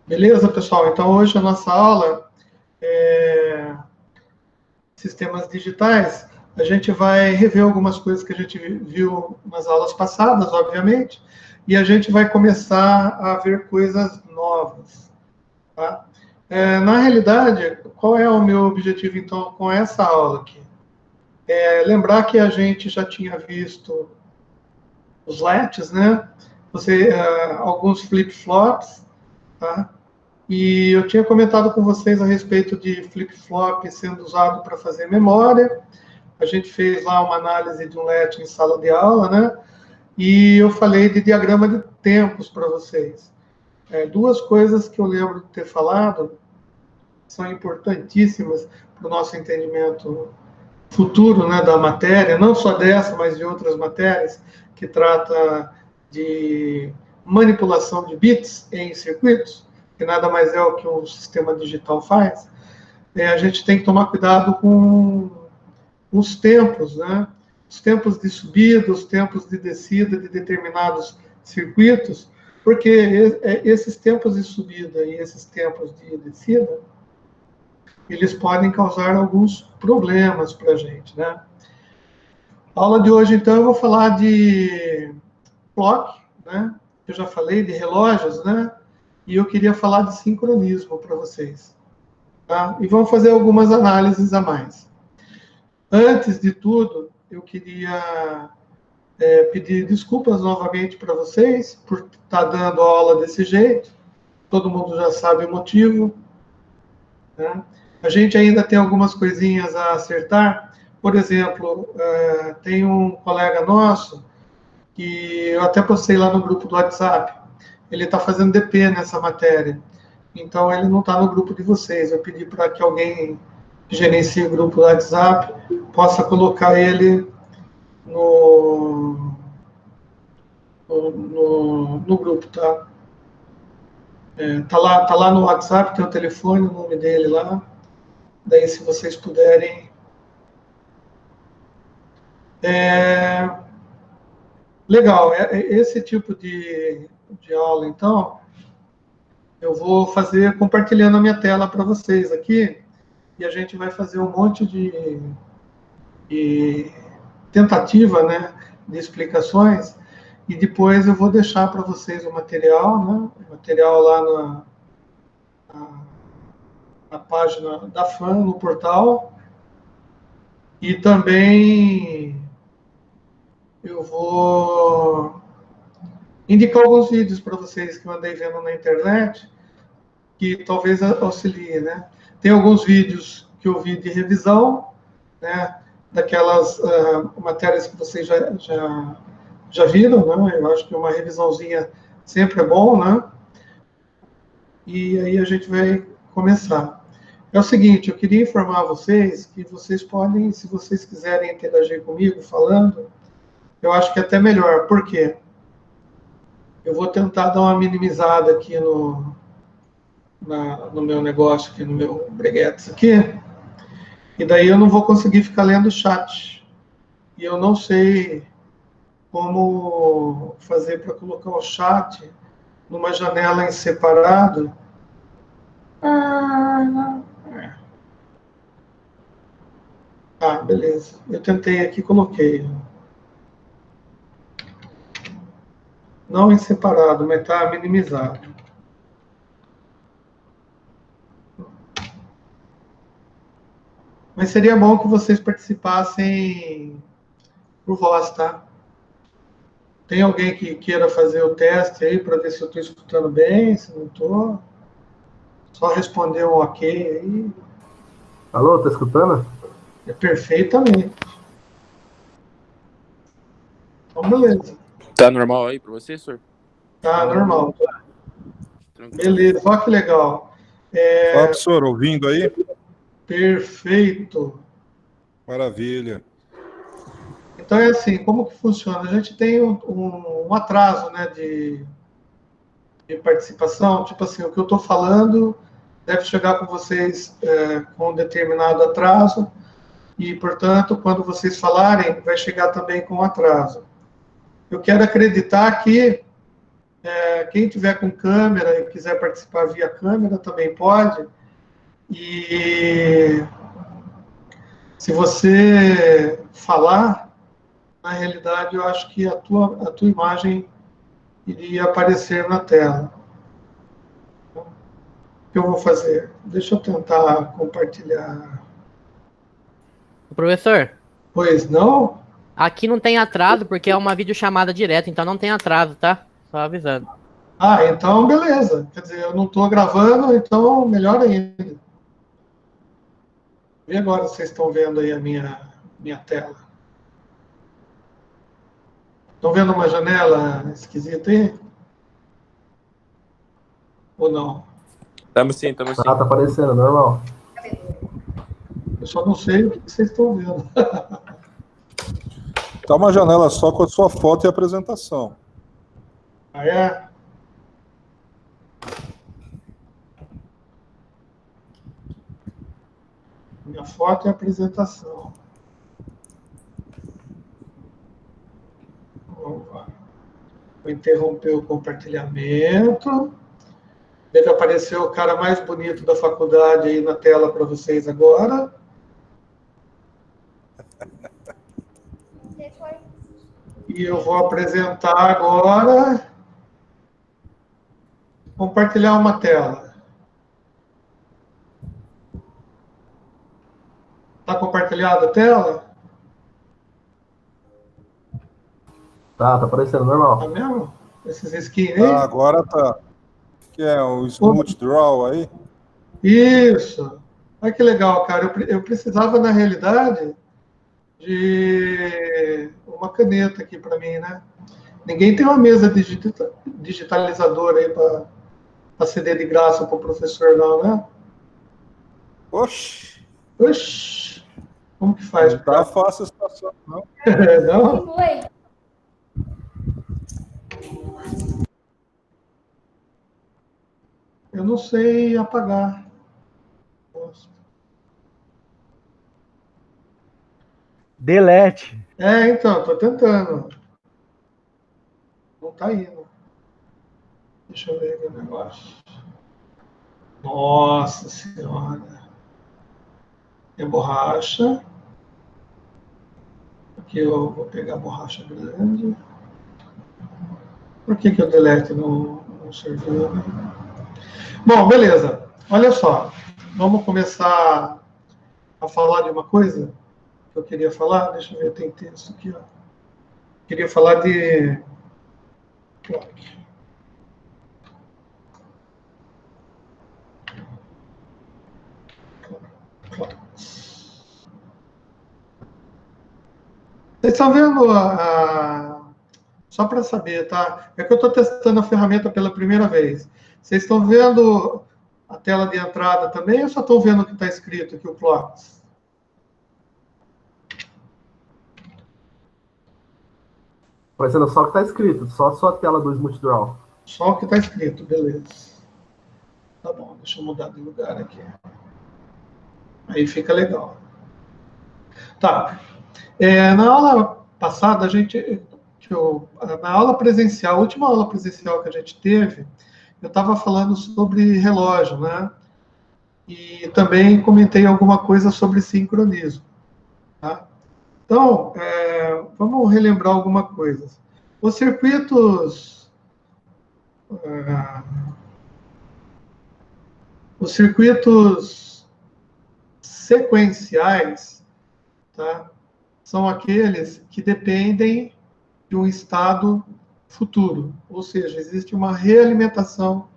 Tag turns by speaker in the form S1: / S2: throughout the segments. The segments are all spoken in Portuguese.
S1: Beleza, pessoal? Então, hoje a nossa aula é sistemas digitais. A gente vai rever algumas coisas que a gente viu nas aulas passadas, obviamente, e a gente vai começar a ver coisas novas. Tá? Na realidade, qual é o meu objetivo, então, com essa aula aqui? Lembrar que a gente já tinha visto os LETs, né? Alguns flip-flops, tá? E eu tinha comentado com vocês a respeito de flip-flop sendo usado para fazer memória. A gente fez lá uma análise de um LET em sala de aula, né? E eu falei de diagrama de tempos para vocês. Duas coisas que eu lembro de ter falado são importantíssimas para o nosso entendimento futuro, né, da matéria, não só dessa, mas de outras matérias, que trata de manipulação de bits em circuitos, que nada mais é o que um sistema digital faz. A gente tem que tomar cuidado com os tempos, né? Os tempos de subida, os tempos de descida de determinados circuitos, porque esses tempos de subida e esses tempos de descida, eles podem causar alguns problemas para a gente, né? A aula de hoje, então, eu vou falar de clock, né? Eu já falei de relógios, né? E eu queria falar de sincronismo para vocês, tá? E vamos fazer algumas análises a mais. Antes de tudo, eu queria pedir desculpas novamente para vocês por estar dando aula desse jeito. Todo mundo já sabe o motivo, né? A gente ainda tem algumas coisinhas a acertar. Por exemplo, tem um colega nosso que eu até postei lá no grupo do WhatsApp. Ele está fazendo DP nessa matéria. Então, ele não está no grupo de vocês. Eu pedi para que alguém que gerencie o grupo do WhatsApp possa colocar ele no grupo, tá? Tá lá no WhatsApp, tem o telefone, o nome dele lá. Daí, se vocês puderem... Legal, esse tipo de aula, então, eu vou fazer compartilhando a minha tela para vocês aqui, e a gente vai fazer um monte de tentativa, né, de explicações, e depois eu vou deixar para vocês o material, né, o material lá na página da FAM, no portal, e também eu vou indicar alguns vídeos para vocês que eu andei vendo na internet, que talvez auxilie, né? Tem alguns vídeos que eu vi de revisão, né? Daquelas matérias que vocês já viram, né? Eu acho que uma revisãozinha sempre é bom, né? E aí a gente vai começar. É o seguinte, eu queria informar vocês que vocês podem, se vocês quiserem interagir comigo falando, eu acho que é até melhor. Por quê? Eu vou tentar dar uma minimizada aqui no meu negócio, aqui no meu breguetes aqui, e daí eu não vou conseguir ficar lendo o chat. E eu não sei como fazer para colocar o chat numa janela em separado. Beleza. Eu tentei aqui, coloquei. Não em separado, mas está minimizado. Mas seria bom que vocês participassem por voz, tá? Tem alguém que queira fazer o teste aí para ver se eu estou escutando bem, se não estou? Só responder um ok aí.
S2: Alô, tá escutando?
S1: Perfeitamente. Então, beleza.
S3: Tá normal aí para você, senhor?
S1: Tá normal.
S3: Tranquilo.
S1: Beleza, olha que legal.
S4: Fala, professor, ouvindo aí?
S1: Perfeito.
S4: Maravilha.
S1: Então é assim, como que funciona? A gente tem um atraso, né, de participação, tipo assim, o que eu estou falando deve chegar com vocês com um determinado atraso, e, portanto, quando vocês falarem, vai chegar também com atraso. Eu quero acreditar que Quem tiver com câmera e quiser participar via câmera também pode. E se você falar, na realidade, eu acho que a tua imagem iria aparecer na tela. O que eu vou fazer? Deixa eu tentar compartilhar.
S5: Professor,
S1: Pois não?
S5: aqui não tem atraso porque é uma videochamada direta, então não tem atraso, tá? Só avisando.
S1: Ah, então beleza. Quer dizer, eu não estou gravando, então melhor ainda. E agora vocês estão vendo aí a minha tela? Estão vendo uma janela esquisita aí? Ou não?
S3: Tamo sim, tamo sim.
S2: Tá aparecendo, normal.
S1: Eu só não sei o que vocês estão vendo.
S4: Tá uma janela só com a sua foto e apresentação.
S1: Ah, é? Minha foto e apresentação. Vamos lá. Vou interromper o compartilhamento. Deve aparecer o cara mais bonito da faculdade aí na tela para vocês agora. E eu vou apresentar agora. Compartilhar uma tela. Está compartilhada a tela?
S2: Tá aparecendo,
S1: Tá
S2: normal.
S1: mesmo? Esses skins aí?
S4: Ah, agora tá. Que é o Smooth Draw aí?
S1: Isso. Olha que legal, cara. Eu precisava, na realidade, de uma caneta aqui para mim, né? Ninguém tem uma mesa digitalizadora aí para ceder de graça para o professor, não, né?
S4: Oxi,
S1: Oxi, como que faz?
S4: não tá fácil a situação, não.
S1: Não? Eu não sei apagar. Nossa.
S6: Delete.
S1: Então, tô tentando. Não tá indo. Deixa eu ver aqui o negócio. Nossa Senhora. É borracha. Aqui eu vou pegar a borracha grande. Por que o delete não serviu? Né? Bom, beleza. Olha só. Vamos começar a falar de uma coisa que eu queria falar. Deixa eu ver, tem texto aqui. Ó. Queria falar de... Vocês estão vendo só para saber, tá? É que eu estou testando a ferramenta pela primeira vez. Vocês estão vendo a tela de entrada também ou só estão vendo o que está escrito aqui, o Clocks?
S2: Aparecendo só o que tá escrito, só a sua tela do Smooth Draw.
S1: Só o que está escrito, beleza. Tá bom, deixa eu mudar de lugar aqui. Aí fica legal. Tá. Na aula passada, na aula presencial, a última aula presencial que a gente teve, eu estava falando sobre relógio, né? E também comentei alguma coisa sobre sincronismo. Tá? Então, vamos relembrar alguma coisa. Os circuitos sequenciais, tá? São aqueles que dependem de um estado futuro, ou seja, existe uma realimentação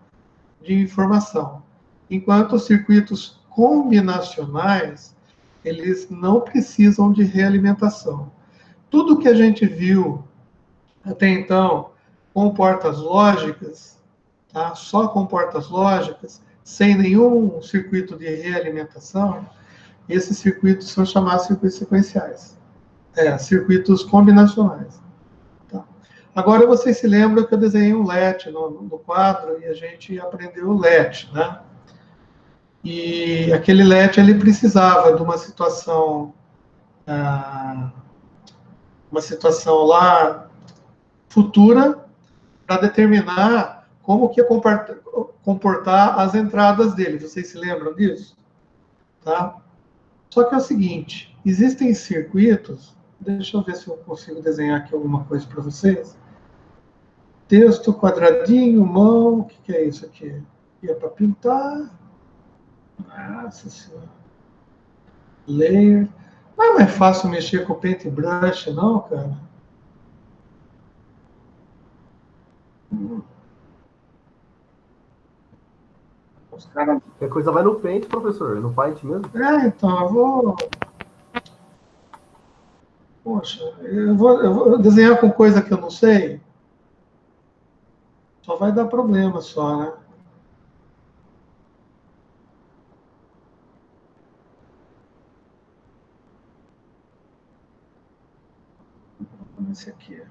S1: de informação. Enquanto os circuitos combinacionais, eles não precisam de realimentação. Tudo que a gente viu até então com portas lógicas, tá? Só com portas lógicas, sem nenhum circuito de realimentação, esses circuitos são chamados circuitos sequenciais. Circuitos combinacionais. Tá. Agora vocês se lembram que eu desenhei um LET no quadro e a gente aprendeu o LET, né? E aquele LET ele precisava de uma situação lá futura para determinar como que ia comportar as entradas dele. Vocês se lembram disso? Tá? Só que é o seguinte, existem circuitos, deixa eu ver se eu consigo desenhar aqui alguma coisa para vocês. Texto, quadradinho, mão, o que é isso aqui? É para pintar. Nossa Senhora. Layer. Não é mais fácil mexer com o Paintbrush, não, cara? Os caras...
S2: Qualquer coisa vai no Paint, professor, no Paint mesmo.
S1: Então, eu vou... Poxa, eu vou desenhar com coisa que eu não sei. Só vai dar problema só, né? Esse aqui.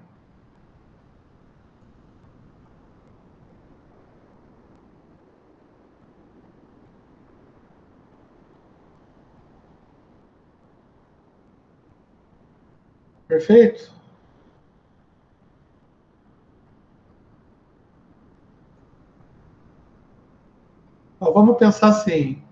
S1: Perfeito? Ó, vamos pensar assim.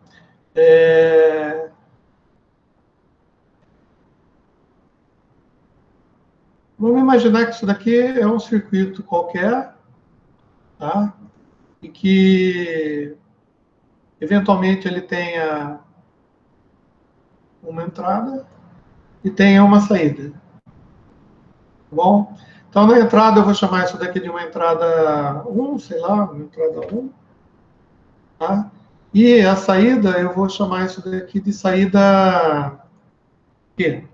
S1: Vamos imaginar que isso daqui é um circuito qualquer, tá? E que, eventualmente, ele tenha uma entrada e tenha uma saída. Tá bom? Então, na entrada, eu vou chamar isso daqui de uma entrada 1, sei lá, uma entrada 1. Tá? E a saída, eu vou chamar isso daqui de saída Q.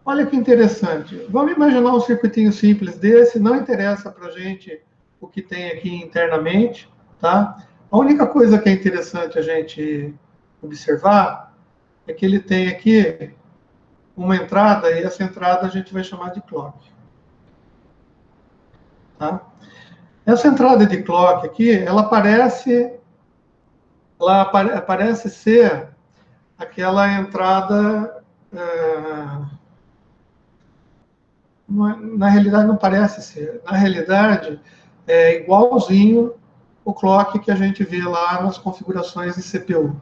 S1: Olha que interessante. Vamos imaginar um circuitinho simples desse, não interessa para a gente o que tem aqui internamente, tá? A única coisa que é interessante a gente observar é que ele tem aqui uma entrada, e essa entrada a gente vai chamar de clock. Tá? Essa entrada de clock aqui, ela parece ser aquela entrada... na realidade, não parece ser. Na realidade, é igualzinho o clock que a gente vê lá nas configurações de CPU.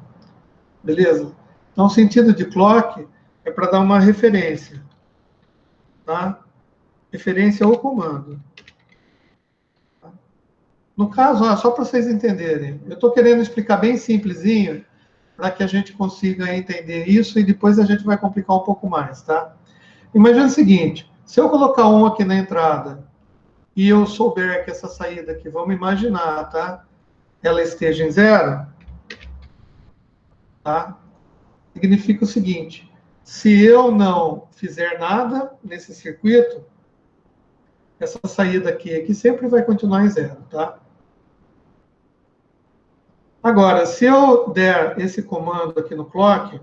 S1: Beleza? Então, o sentido de clock é para dar uma referência. Tá? Referência ao comando. No caso, só para vocês entenderem, eu estou querendo explicar bem simplesinho para que a gente consiga entender isso e depois a gente vai complicar um pouco mais, tá? Imagina o seguinte, se eu colocar um aqui na entrada e eu souber que essa saída aqui, vamos imaginar, tá? Ela esteja em 0, tá? Significa o seguinte, se eu não fizer nada nesse circuito, essa saída aqui sempre vai continuar em 0, tá? Agora, se eu der esse comando aqui no clock,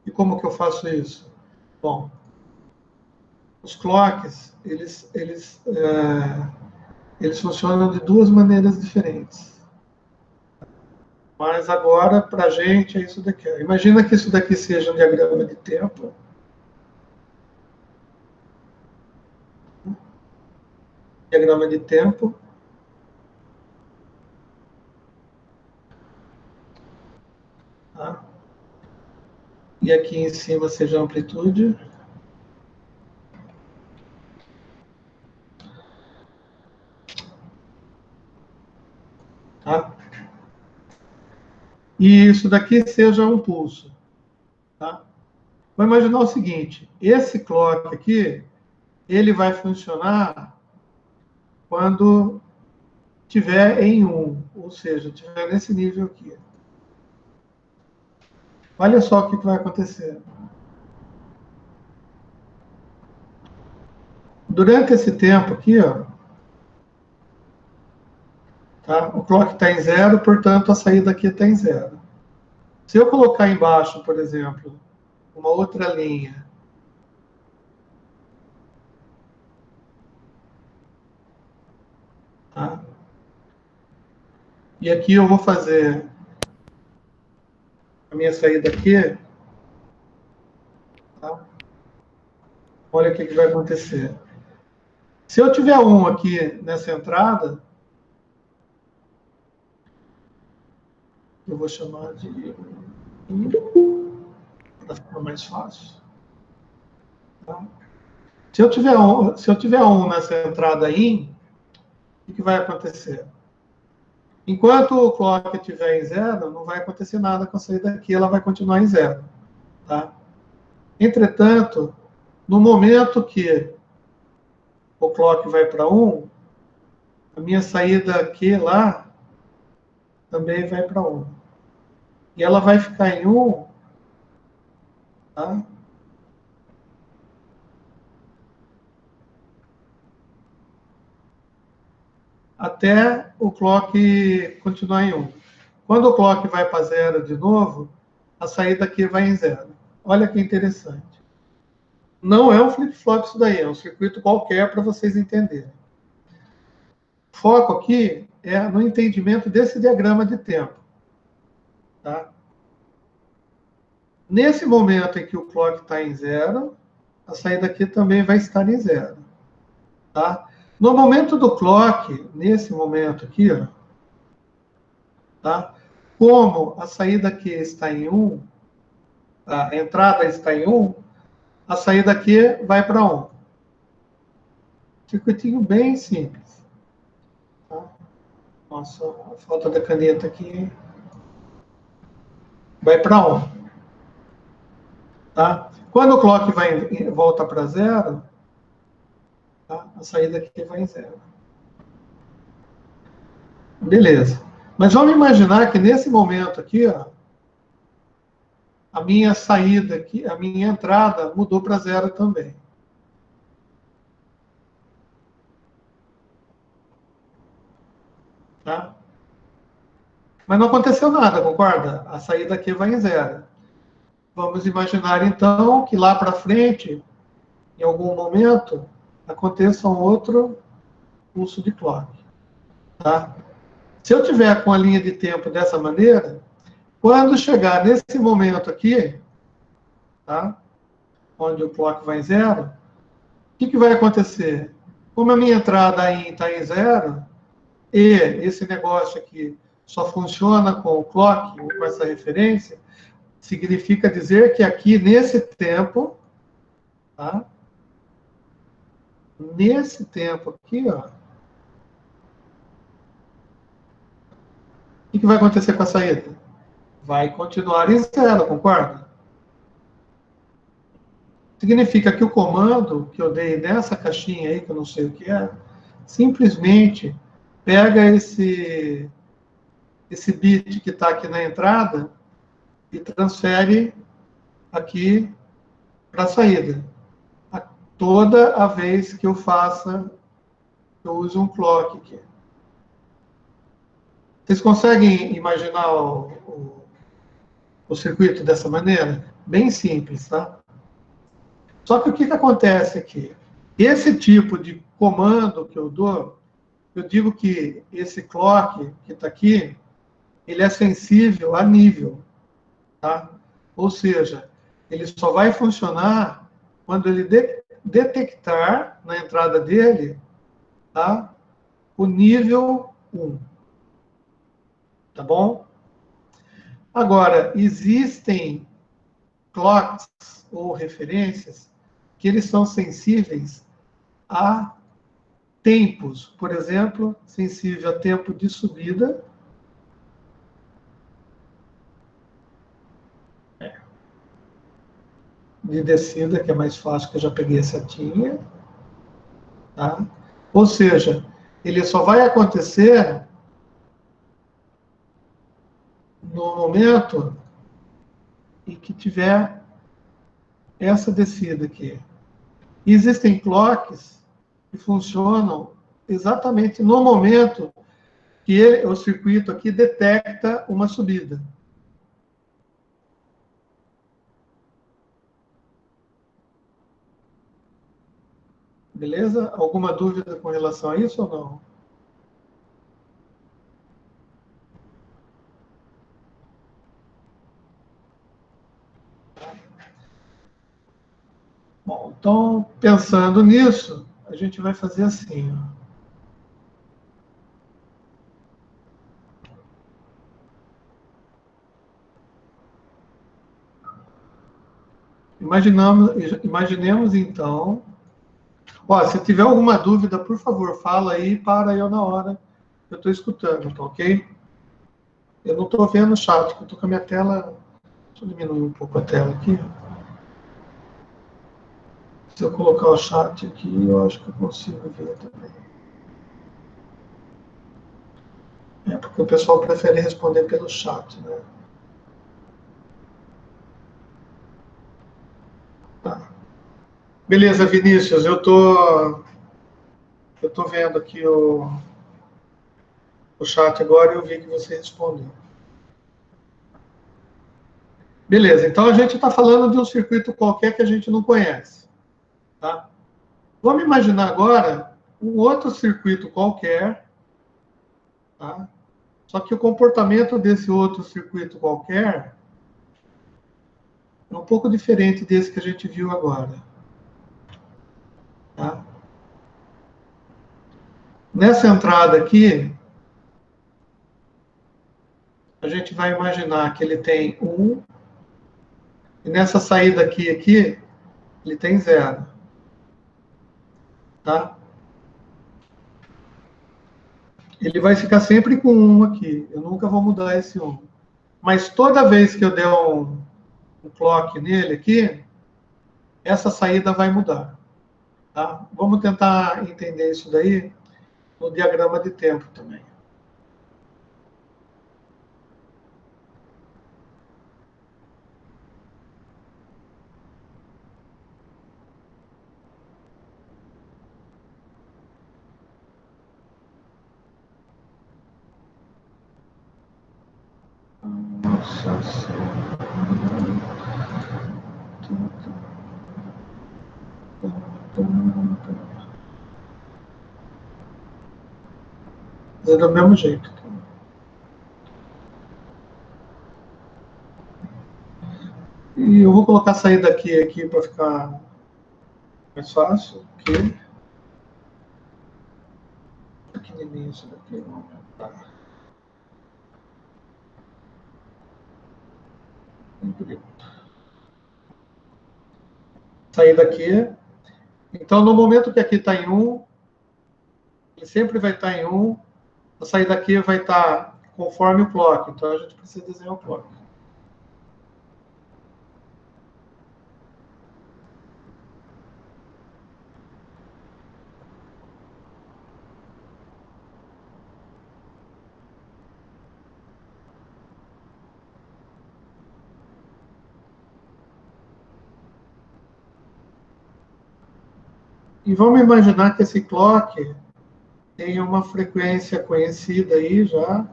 S1: e como que eu faço isso? Bom, os clocks, eles funcionam de duas maneiras diferentes. Mas agora, para a gente, é isso daqui. Imagina que isso daqui seja um diagrama de tempo. Diagrama de tempo. Tá? E aqui em cima seja a amplitude. Tá? E isso daqui seja um pulso. Tá? Vamos imaginar o seguinte, esse clock aqui, ele vai funcionar quando tiver em 1, ou seja, tiver nesse nível aqui. Olha só o que vai acontecer. Durante esse tempo aqui, ó, tá? O clock está em 0, portanto, a saída aqui está em 0. Se eu colocar embaixo, por exemplo, uma outra linha, tá? E aqui eu vou fazer a minha saída aqui, tá? Olha o que vai acontecer. Se eu tiver um aqui nessa entrada, eu vou chamar de para ficar mais fácil. Tá? Se eu tiver um nessa entrada in, o que vai acontecer? Enquanto o clock estiver em zero, não vai acontecer nada com a saída aqui, ela vai continuar em zero. Tá? Entretanto, no momento que o clock vai para 1, a minha saída aqui lá também vai para 1. E ela vai ficar em 1, tá? Até o clock continuar em 1. Quando o clock vai para 0 de novo, a saída aqui vai em 0. Olha que interessante. Não é um flip-flop isso daí, é um circuito qualquer para vocês entenderem. O foco aqui é no entendimento desse diagrama de tempo. Tá? Nesse momento em que o clock está em 0, a saída aqui também vai estar em 0. Tá? No momento do clock, nesse momento aqui, ó, tá? Como a saída aqui está em 1, a entrada está em 1, a saída aqui vai para 1. Circuitinho bem simples. Tá? Nossa, a falta da caneta aqui. Vai para 1. Tá? Quando o clock volta para 0, tá? A saída aqui vai em 0. Beleza. Mas vamos imaginar que nesse momento aqui, ó, a minha saída aqui, a minha entrada mudou para 0 também. Tá? Mas não aconteceu nada, concorda? A saída aqui vai em 0. Vamos imaginar, então, que lá para frente, em algum momento, aconteça um outro pulso de clock. Tá? Se eu tiver com a linha de tempo dessa maneira, quando chegar nesse momento aqui, tá? Onde o clock vai em 0, o que vai acontecer? Como a minha entrada aí está em 0, e esse negócio aqui só funciona com o clock, com essa referência, significa dizer que aqui nesse tempo, tá? Nesse tempo aqui, ó, o que vai acontecer com a saída? Vai continuar em 0, concorda? Significa que o comando que eu dei nessa caixinha aí, que eu não sei o que é, simplesmente pega esse bit que está aqui na entrada e transfere aqui para a saída. Toda a vez que eu use um clock aqui. Vocês conseguem imaginar o circuito dessa maneira? Bem simples, tá? Só que o que acontece aqui? Esse tipo de comando que eu dou, eu digo que esse clock que está aqui, ele é sensível a nível. Tá? Ou seja, ele só vai funcionar quando ele detectar na entrada dele, tá? O nível 1. Tá bom? Agora, existem clocks ou referências que eles são sensíveis a tempos. Por exemplo, sensível a tempo de subida. De descida, que é mais fácil, que eu já peguei a setinha. Tá? Ou seja, ele só vai acontecer no momento em que tiver essa descida aqui. E existem clocks que funcionam exatamente no momento que o circuito aqui detecta uma subida. Beleza? Alguma dúvida com relação a isso ou não? Bom, então, pensando nisso, a gente vai fazer assim, ó. Imaginemos então. Ó, se tiver alguma dúvida, por favor, fala aí, para eu na hora. Eu estou escutando, tá ok? Eu não estou vendo o chat, eu estou com a minha tela. Deixa eu diminuir um pouco a tela aqui. Se eu colocar o chat aqui, eu acho que eu consigo ver também. É porque o pessoal prefere responder pelo chat, né? Tá. Beleza, Vinícius, eu tô vendo aqui o chat agora e eu vi que você respondeu. Beleza, então a gente está falando de um circuito qualquer que a gente não conhece. Tá? Vamos imaginar agora um outro circuito qualquer, tá? Só que o comportamento desse outro circuito qualquer é um pouco diferente desse que a gente viu agora. Tá? Nessa entrada aqui, a gente vai imaginar que ele tem 1, e nessa saída aqui, ele tem 0. Tá? Ele vai ficar sempre com 1 aqui. Eu nunca vou mudar esse 1. Mas toda vez que eu der um clock nele aqui, essa saída vai mudar. Tá? Vamos tentar entender isso daí no diagrama de tempo também. Nossa Senhora. É do mesmo jeito. E eu vou colocar a saída aqui para ficar mais fácil. Aqui. Pequenininho isso daqui. Vamos aumentar. Saída aqui. Então, no momento que aqui está em 1, ele sempre vai estar em 1. A saída aqui vai estar conforme o clock. Então, a gente precisa desenhar o clock. E vamos imaginar que esse clock tem uma frequência conhecida aí já,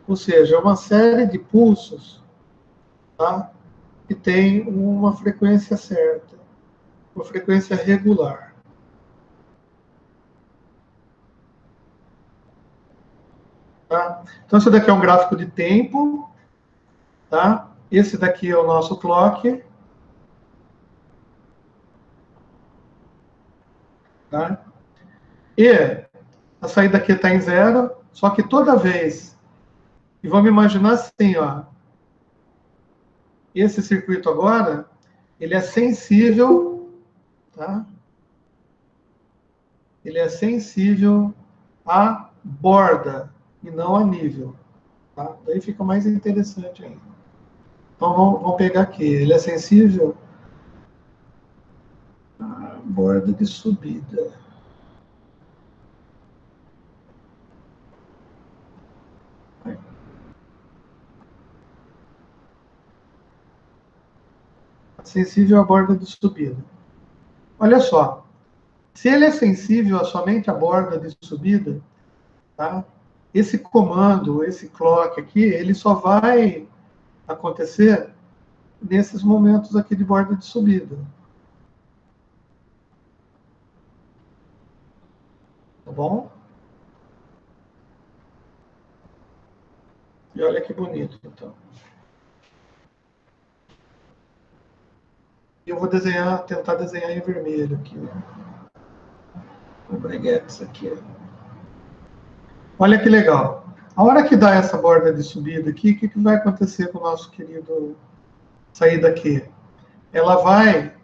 S1: ou seja, uma série de pulsos, tá? Que tem uma frequência certa, uma frequência regular. Tá? Então, esse daqui é um gráfico de tempo, tá? Esse daqui é o nosso clock. Tá? E a saída aqui está em 0, só que toda vez, e vamos imaginar assim, ó, esse circuito agora, ele é sensível, tá? Ele é sensível à borda e não a nível. Tá? Daí fica mais interessante ainda. Então vamos pegar aqui. Ele é sensível à borda de subida. Sensível à borda de subida. Olha só. Se ele é sensível somente à borda de subida, tá? Esse comando, esse clock aqui, ele só vai acontecer nesses momentos aqui de borda de subida. Tá bom? E olha que bonito, então. Eu vou tentar desenhar em vermelho aqui. o breguetes aqui. Olha que legal. A hora que dá essa borda de subida aqui, o que vai acontecer com o nosso querido saída aqui? Ela vai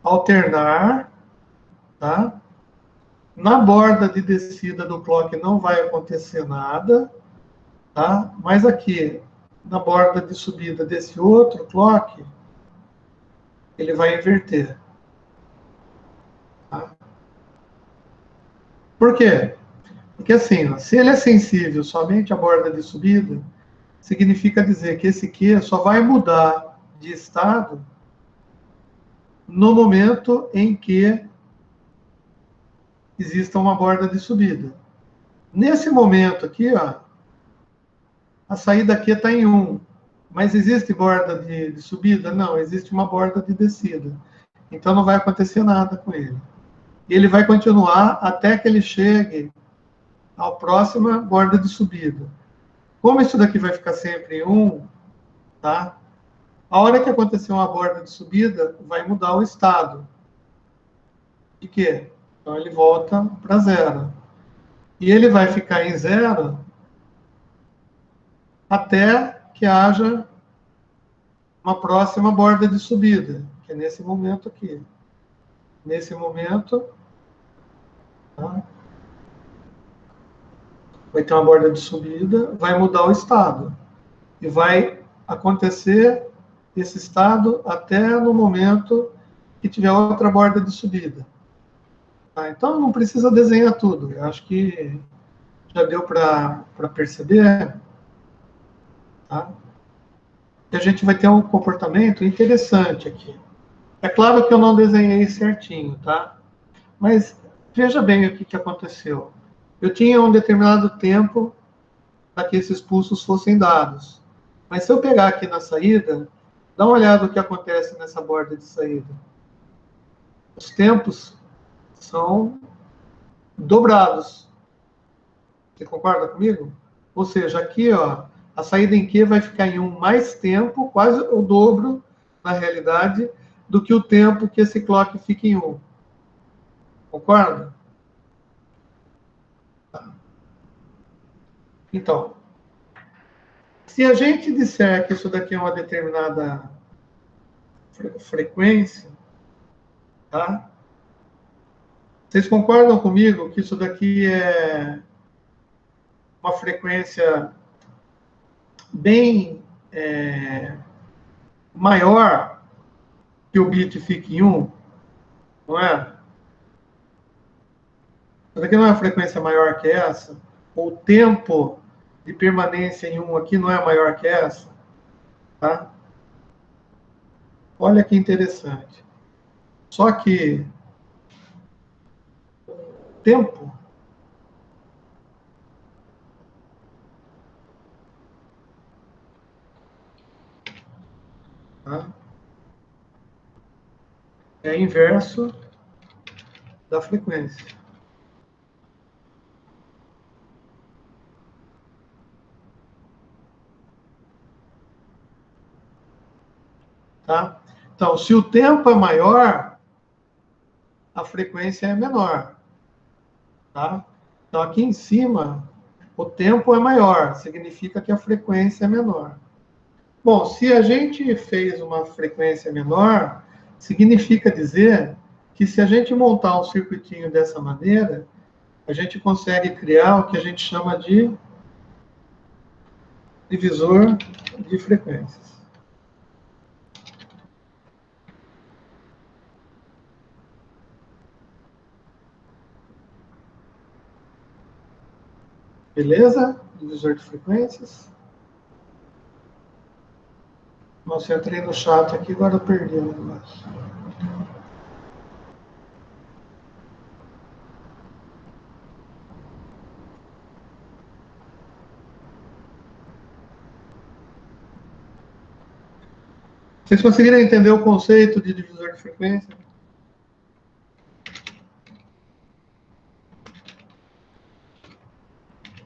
S1: alternar, tá? Na borda de descida do clock não vai acontecer nada, tá? Mas aqui, na borda de subida desse outro clock, ele vai inverter. Tá? Por quê? Porque assim, ó, se ele é sensível somente à borda de subida, significa dizer que esse Q só vai mudar de estado no momento em que exista uma borda de subida. Nesse momento aqui, ó, a saída aqui está em 1. Mas existe borda de subida? Não, existe uma borda de descida. Então não vai acontecer nada com ele. E ele vai continuar até que ele chegue à próxima borda de subida. Como isso daqui vai ficar sempre em 1, tá? A hora que acontecer uma borda de subida, vai mudar o estado. De quê? Então ele volta para 0. E ele vai ficar em 0 até que haja uma próxima borda de subida, que é nesse momento aqui. Nesse momento, tá? Vai ter uma borda de subida, vai mudar o estado. E vai acontecer esse estado até no momento que tiver outra borda de subida. Tá? Então, não precisa desenhar tudo. Eu acho que já deu para perceber, tá? Que a gente vai ter um comportamento interessante aqui. É claro que eu não desenhei certinho, tá? Mas veja bem o que aconteceu. Eu tinha um determinado tempo para que esses pulsos fossem dados. Mas se eu pegar aqui na saída, dá uma olhada no que acontece nessa borda de saída. Os tempos são dobrados. Você concorda comigo? Ou seja, aqui, ó, a saída em Q vai ficar em 1 mais tempo, quase o dobro, na realidade, do que o tempo que esse clock fica em 1. Concorda? Tá. Então, se a gente disser que isso daqui é uma determinada frequência, tá? Vocês concordam comigo que isso daqui é uma frequência bem maior que o bit fique em 1, não é? Isso daqui não é uma frequência maior que essa? O tempo de permanência em 1 aqui não é maior que essa? Tá? Olha que interessante. Só que tempo tá? É inverso da frequência. Tá? Então, se o tempo é maior, a frequência é menor. Tá? Então, aqui em cima, o tempo é maior, significa que a frequência é menor. Bom, se a gente fez uma frequência menor, significa dizer que se a gente montar um circuitinho dessa maneira, a gente consegue criar o que a gente chama de divisor de frequências. Beleza? Divisor de frequências. Nossa, eu entrei no chat aqui, agora eu perdi o negócio. Vocês conseguiram entender o conceito de divisor de frequência?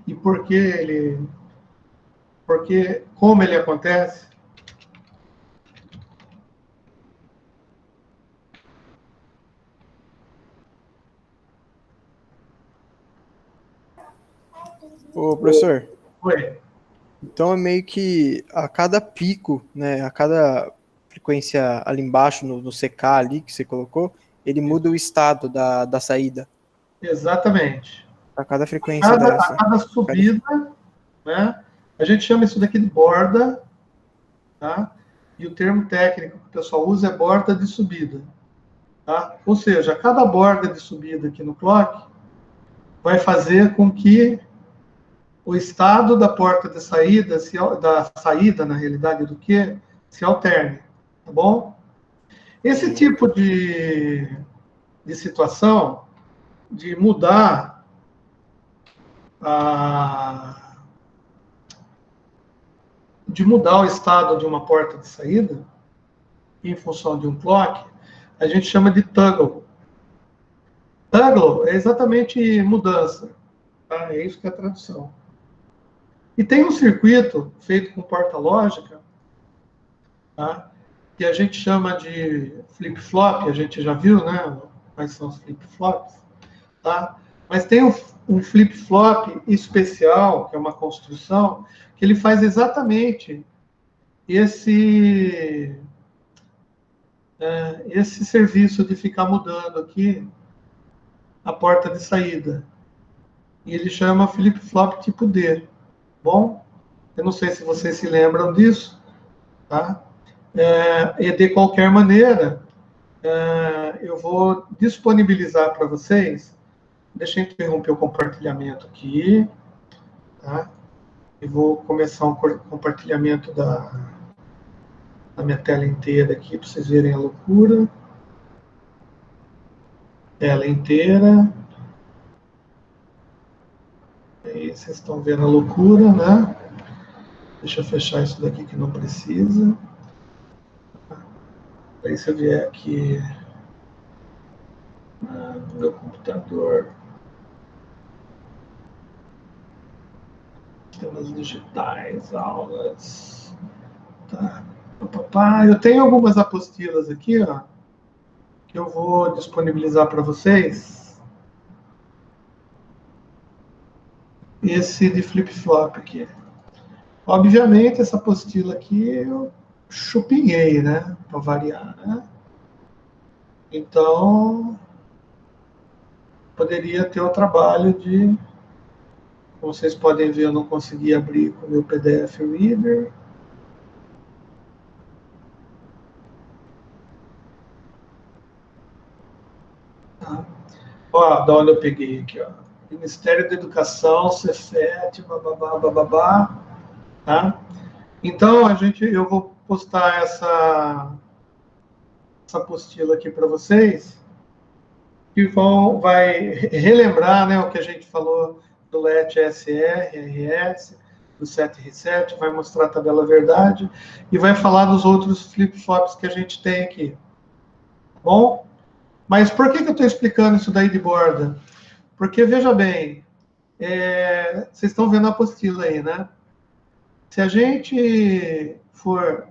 S1: E por que ele... Porque, como ele acontece?
S6: Ô, professor,
S1: Oi.
S6: então é meio que a cada pico, né, a cada frequência ali embaixo no CK ali que você colocou, ele muda o estado da saída.
S1: Exatamente.
S6: A cada frequência
S1: A
S6: dessa.
S1: cada
S6: Cada...
S1: subida, né? A gente chama isso daqui de borda, tá? E o termo técnico que o pessoal usa é borda de subida, tá? Ou seja, cada borda de subida aqui no clock vai fazer com que o estado da porta de saída, da saída, na realidade, do que se alterne, tá bom? Esse tipo de situação, de mudar a, de mudar o estado de uma porta de saída em função de um clock, a gente chama de toggle. Toggle é exatamente mudança, tá? É isso que é a tradução. E tem um circuito feito com porta lógica, tá? Que a gente chama de flip-flop, a gente já viu, né? Quais são os flip-flops, tá? Mas tem um flip-flop especial, que é uma construção, que ele faz exatamente esse esse serviço de ficar mudando aqui a porta de saída. E ele chama flip-flop tipo D. Bom, eu não sei se vocês se lembram disso, tá? E de qualquer maneira, eu vou disponibilizar para vocês. Deixa eu interromper o compartilhamento aqui, tá? E vou começar um compartilhamento da minha tela inteira aqui, para vocês verem a loucura. Tela inteira. Aí vocês estão vendo a loucura, né? Deixa eu fechar isso daqui que não precisa. Aí se eu vier aqui no meu computador, temas digitais, aulas, tá? Eu tenho algumas apostilas aqui, ó, que eu vou disponibilizar para vocês. Esse de flip-flop aqui. Obviamente, essa apostila aqui eu chupinhei, né? Para variar, né? Então, poderia ter o trabalho de... Como vocês podem ver, eu não consegui abrir com o meu PDF Reader. Tá? Ó, da onde eu peguei aqui, ó. Ministério da Educação, Cefet, bababá, bababá, tá? Então, eu vou postar essa apostila aqui para vocês, que vai relembrar, né, o que a gente falou do LET SR, RS, do 7 Reset, vai mostrar a tabela verdade e vai falar dos outros flip-flops que a gente tem aqui. Tá bom? Mas por que eu estou explicando isso daí de borda? Porque, veja bem, vocês estão vendo a apostila aí, né? Se a gente for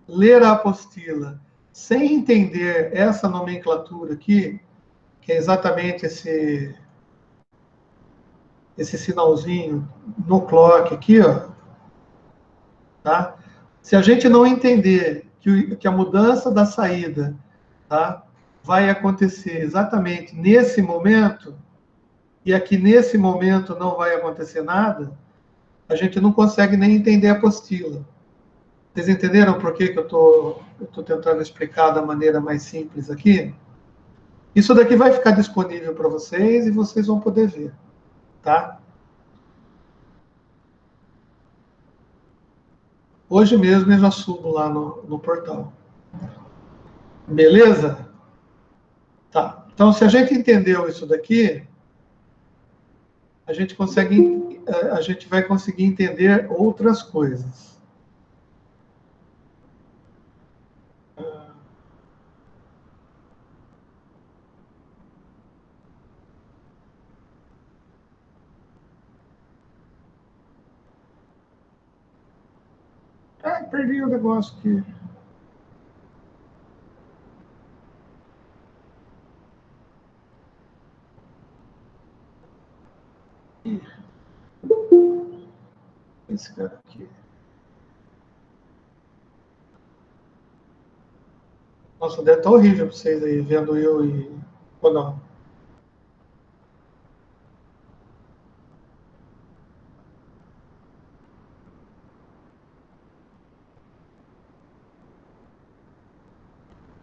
S1: ler a apostila sem entender essa nomenclatura aqui, que é exatamente esse sinalzinho no clock aqui, ó, tá? Se a gente não entender que a mudança da saída, tá, vai acontecer exatamente nesse momento, e aqui nesse momento não vai acontecer nada, a gente não consegue nem entender a apostila. Vocês entenderam por que eu tô tentando explicar da maneira mais simples aqui? Isso daqui vai ficar disponível para vocês e vocês vão poder ver, tá? Hoje mesmo eu já subo lá no portal. Beleza? Tá. Então, se a gente entendeu isso daqui, a gente vai conseguir entender outras coisas. Perdi o negócio aqui. Esse cara aqui. Nossa, deve estar horrível para vocês aí, vendo eu e... Ou não?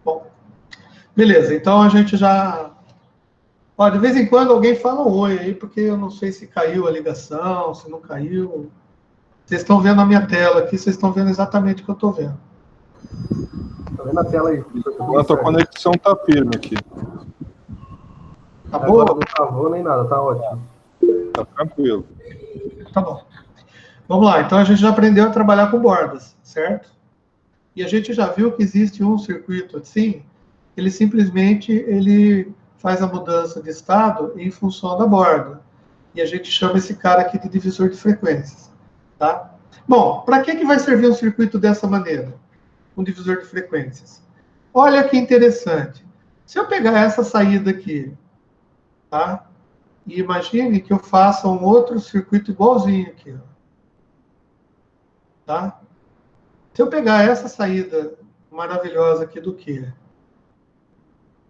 S1: Bom, beleza, então a gente já... Ó, de vez em quando alguém fala um oi aí, porque eu não sei se caiu a ligação, se não caiu. Vocês estão vendo a minha tela aqui, vocês estão vendo exatamente o que eu estou vendo.
S2: Tá vendo a tela aí?
S4: A tua conexão tá firme aqui.
S1: Tá
S2: Agora
S1: boa?
S2: não travou nem nada, tá ótimo.
S4: Tá tranquilo.
S1: Tá bom. Vamos lá, então a gente já aprendeu a trabalhar com bordas, certo? E a gente já viu que existe um circuito assim, ele simplesmente ele faz a mudança de estado em função da borda. E a gente chama esse cara aqui de divisor de frequências, tá? Bom, para que vai servir um circuito dessa maneira? Um divisor de frequências. Olha que interessante. Se eu pegar essa saída aqui, tá? E imagine que eu faça um outro circuito igualzinho aqui, ó. Tá? Se eu pegar essa saída maravilhosa aqui do Q,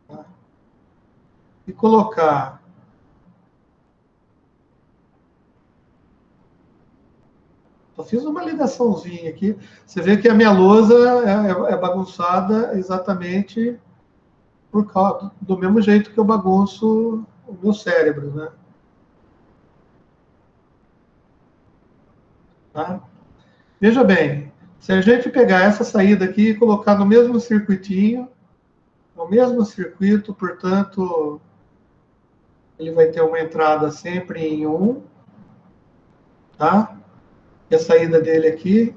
S1: tá? E colocar só fiz uma ligaçãozinha aqui. Você vê que a minha lousa é bagunçada exatamente por causa do mesmo jeito que eu bagunço o meu cérebro, né? Tá? Veja bem, se a gente pegar essa saída aqui e colocar no mesmo circuitinho, no mesmo circuito, portanto, ele vai ter uma entrada sempre em 1, tá? E a saída dele aqui,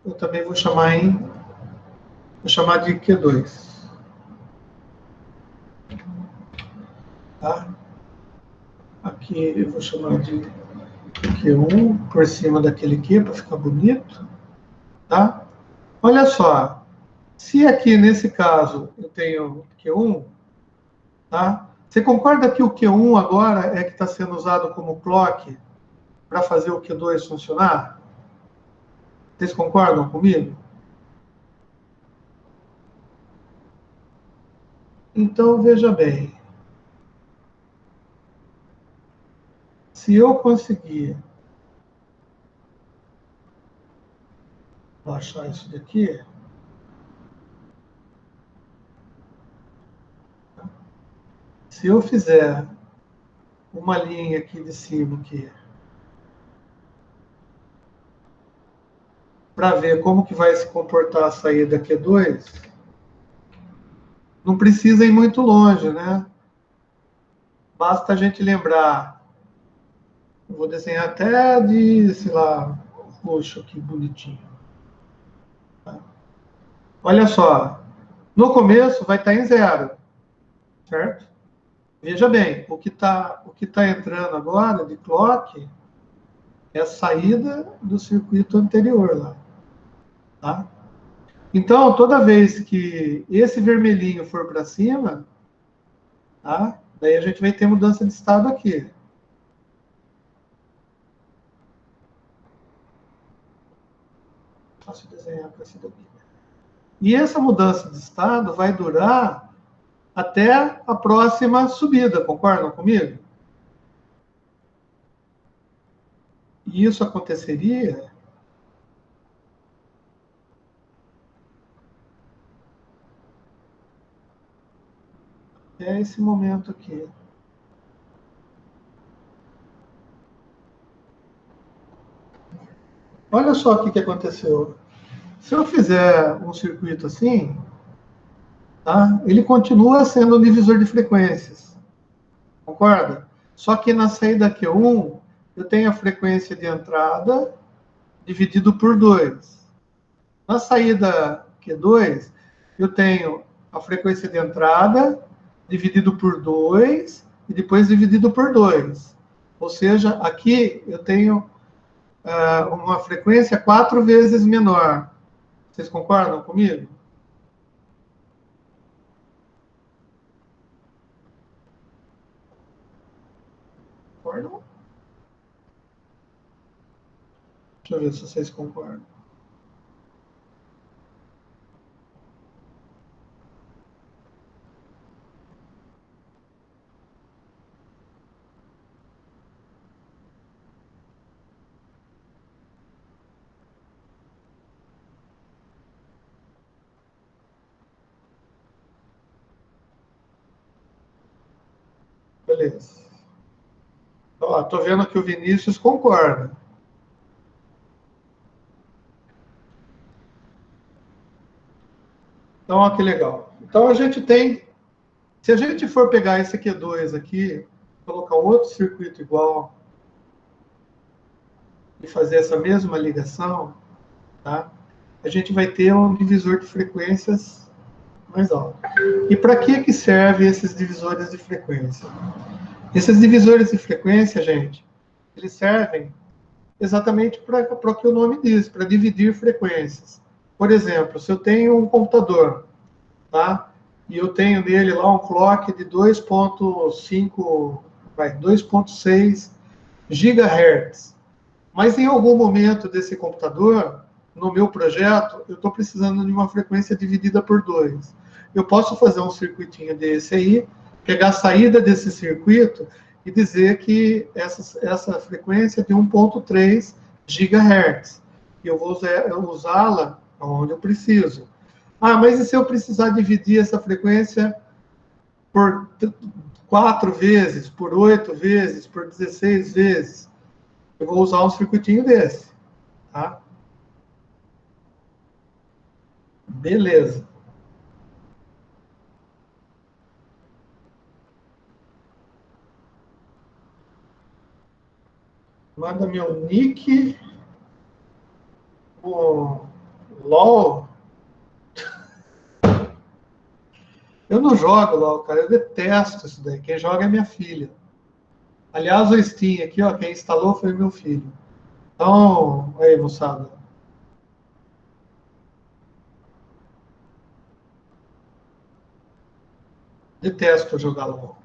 S1: eu também vou chamar de Q2. Tá? Aqui eu vou chamar de Q1 por cima daquele Q para ficar bonito, tá? Olha só, se aqui nesse caso eu tenho Q1, tá? Você concorda que o Q1 agora é que está sendo usado como clock para fazer o Q2 funcionar? Vocês concordam comigo? Então, veja bem. Se eu conseguir baixar isso daqui, se eu fizer uma linha aqui de cima aqui, para ver como que vai se comportar a saída Q2, não precisa ir muito longe, né? Basta a gente lembrar. Eu vou desenhar até de, sei lá, roxo aqui, bonitinho. Tá? Olha só, no começo vai estar em 0, certo? Veja bem, o que tá entrando agora de clock é a saída do circuito anterior lá. Tá? Então, toda vez que esse vermelhinho for para cima, tá? Daí a gente vai ter mudança de estado aqui. Fácil desenhar para esse daqui. E essa mudança de estado vai durar até a próxima subida, concordam comigo? E isso aconteceria até esse momento aqui. Olha só o que aconteceu. Se eu fizer um circuito assim, tá? Ele continua sendo um divisor de frequências. Concorda? Só que na saída Q1, eu tenho a frequência de entrada dividido por 2. Na saída Q2, eu tenho a frequência de entrada dividido por 2 e depois dividido por 2. Ou seja, aqui eu tenho uma frequência 4 vezes menor. Vocês concordam comigo? Concordam? Deixa eu ver se vocês concordam. Beleza. Ó, tô vendo que o Vinícius concorda. Então, ó, que legal. Então, a gente tem... Se a gente for pegar esse Q2 aqui, colocar um outro circuito igual e fazer essa mesma ligação, tá? A gente vai ter um divisor de frequências mais alto. E para que servem esses divisores de frequência? Esses divisores de frequência, gente, eles servem exatamente para o que o nome diz, para dividir frequências. Por exemplo, se eu tenho um computador, tá? E eu tenho nele lá um clock de 2.6 GHz. Mas em algum momento desse computador, no meu projeto, eu estou precisando de uma frequência dividida por 2. Eu posso fazer um circuitinho desse aí, pegar a saída desse circuito e dizer que essa frequência é de 1.3 GHz. E eu vou usá-la onde eu preciso. Ah, mas e se eu precisar dividir essa frequência por 4 vezes, por 8 vezes, por 16 vezes? Eu vou usar um circuitinho desse, tá? Beleza. Manda meu nick. O LOL. Eu não jogo LOL, cara. Eu detesto isso daí. Quem joga é minha filha. Aliás, o Steam aqui, ó, quem instalou foi meu filho. Então, aí, moçada. Detesto jogar LOL.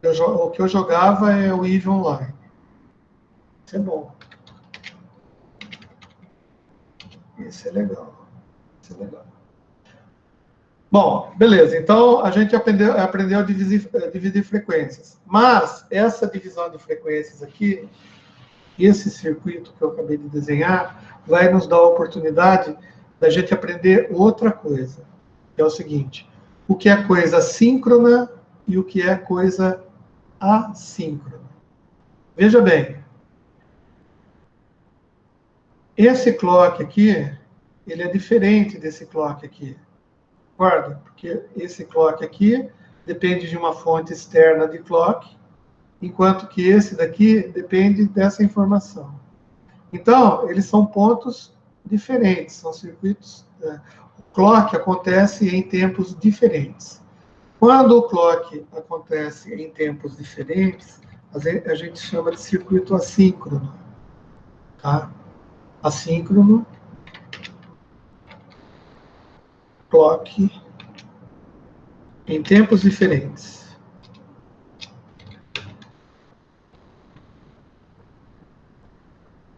S1: O que eu jogava é o EVE Online. Isso é bom. Isso é legal. Isso é legal. Bom, beleza. Então, a gente aprendeu a dividir frequências. Mas, essa divisão de frequências aqui, esse circuito que eu acabei de desenhar, vai nos dar a oportunidade da gente aprender outra coisa. Que é o seguinte: o que é coisa síncrona e o que é coisa assíncrona. Veja bem. Esse clock aqui, ele é diferente desse clock aqui. Concorda? Porque esse clock aqui depende de uma fonte externa de clock, enquanto que esse daqui depende dessa informação. Então, eles são pontos diferentes, são circuitos... O clock acontece em tempos diferentes. Quando o clock acontece em tempos diferentes, a gente chama de circuito assíncrono. Tá? Assíncrono, clock, em tempos diferentes.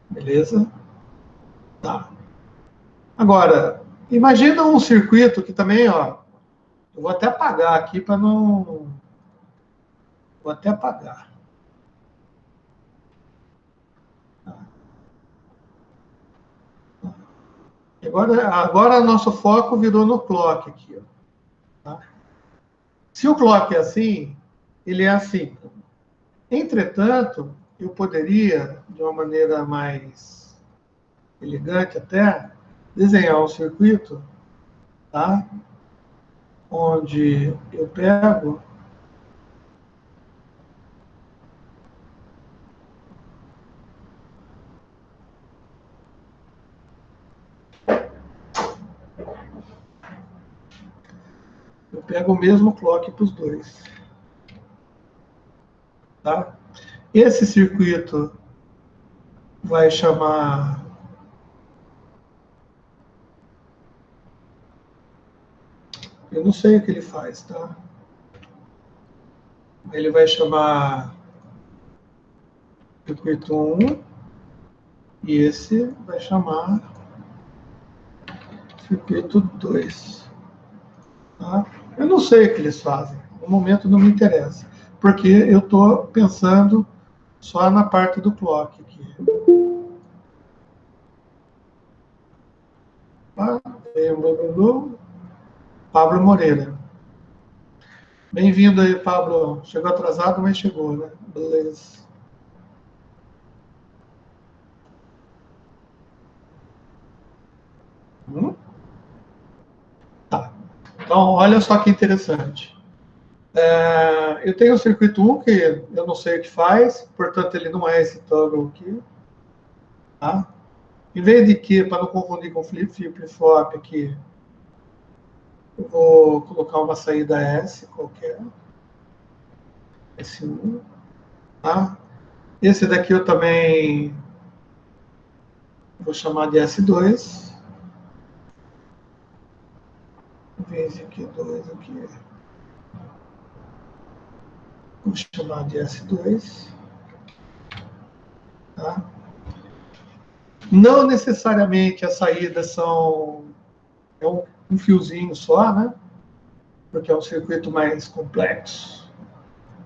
S1: Beleza? Tá. Agora, imagina um circuito que também, ó, eu vou até apagar aqui para não... Vou até apagar. Agora nosso foco virou no clock aqui. Ó, tá? Se o clock é assim, ele é assim. Entretanto, eu poderia, de uma maneira mais elegante até, desenhar um circuito, tá? Onde eu pego o mesmo clock para os dois. Tá? Esse circuito vai chamar... Eu não sei o que ele faz, tá? Ele vai chamar circuito 1 E esse vai chamar circuito 2. Tá? Eu não sei o que eles fazem, no momento não me interessa, porque eu estou pensando só na parte do clock aqui. Tá? Pablo Moreira. Bem-vindo aí, Pablo. Chegou atrasado, mas chegou, né? Beleza. Tá. Então, olha só que interessante. Eu tenho o circuito 1, que eu não sei o que faz, portanto, ele não é esse toggle aqui. Tá? Em vez de que, para não confundir com flip-flop aqui, eu vou colocar uma saída S qualquer. S1. Tá? Esse daqui eu também vou chamar de S2. Em vez de aqui, 2 aqui. Vou chamar de S2. Tá? Não necessariamente as saídas são um fiozinho só, né? Porque é um circuito mais complexo.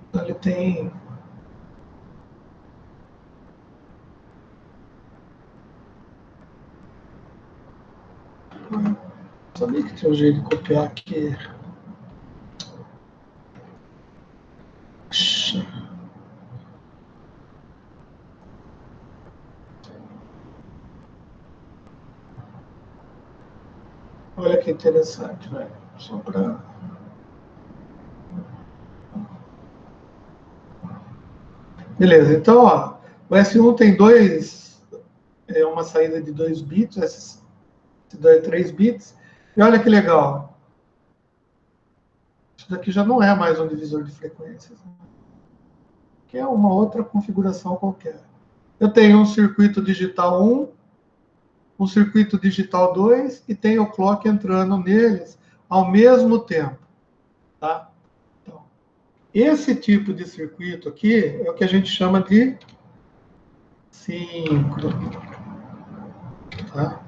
S1: Então, ele tem sabia que tinha um jeito de copiar aqui. Olha que interessante, né? Só para... Beleza, então, ó, o S1 tem uma saída de 2 bits, S2 é 3 bits, e olha que legal. Isso daqui já não é mais um divisor de frequências, né? Que é uma outra configuração qualquer. Eu tenho um circuito digital 1, um circuito digital 2 e tem o clock entrando neles ao mesmo tempo. Tá? Então, esse tipo de circuito aqui é o que a gente chama de síncrono. Tá?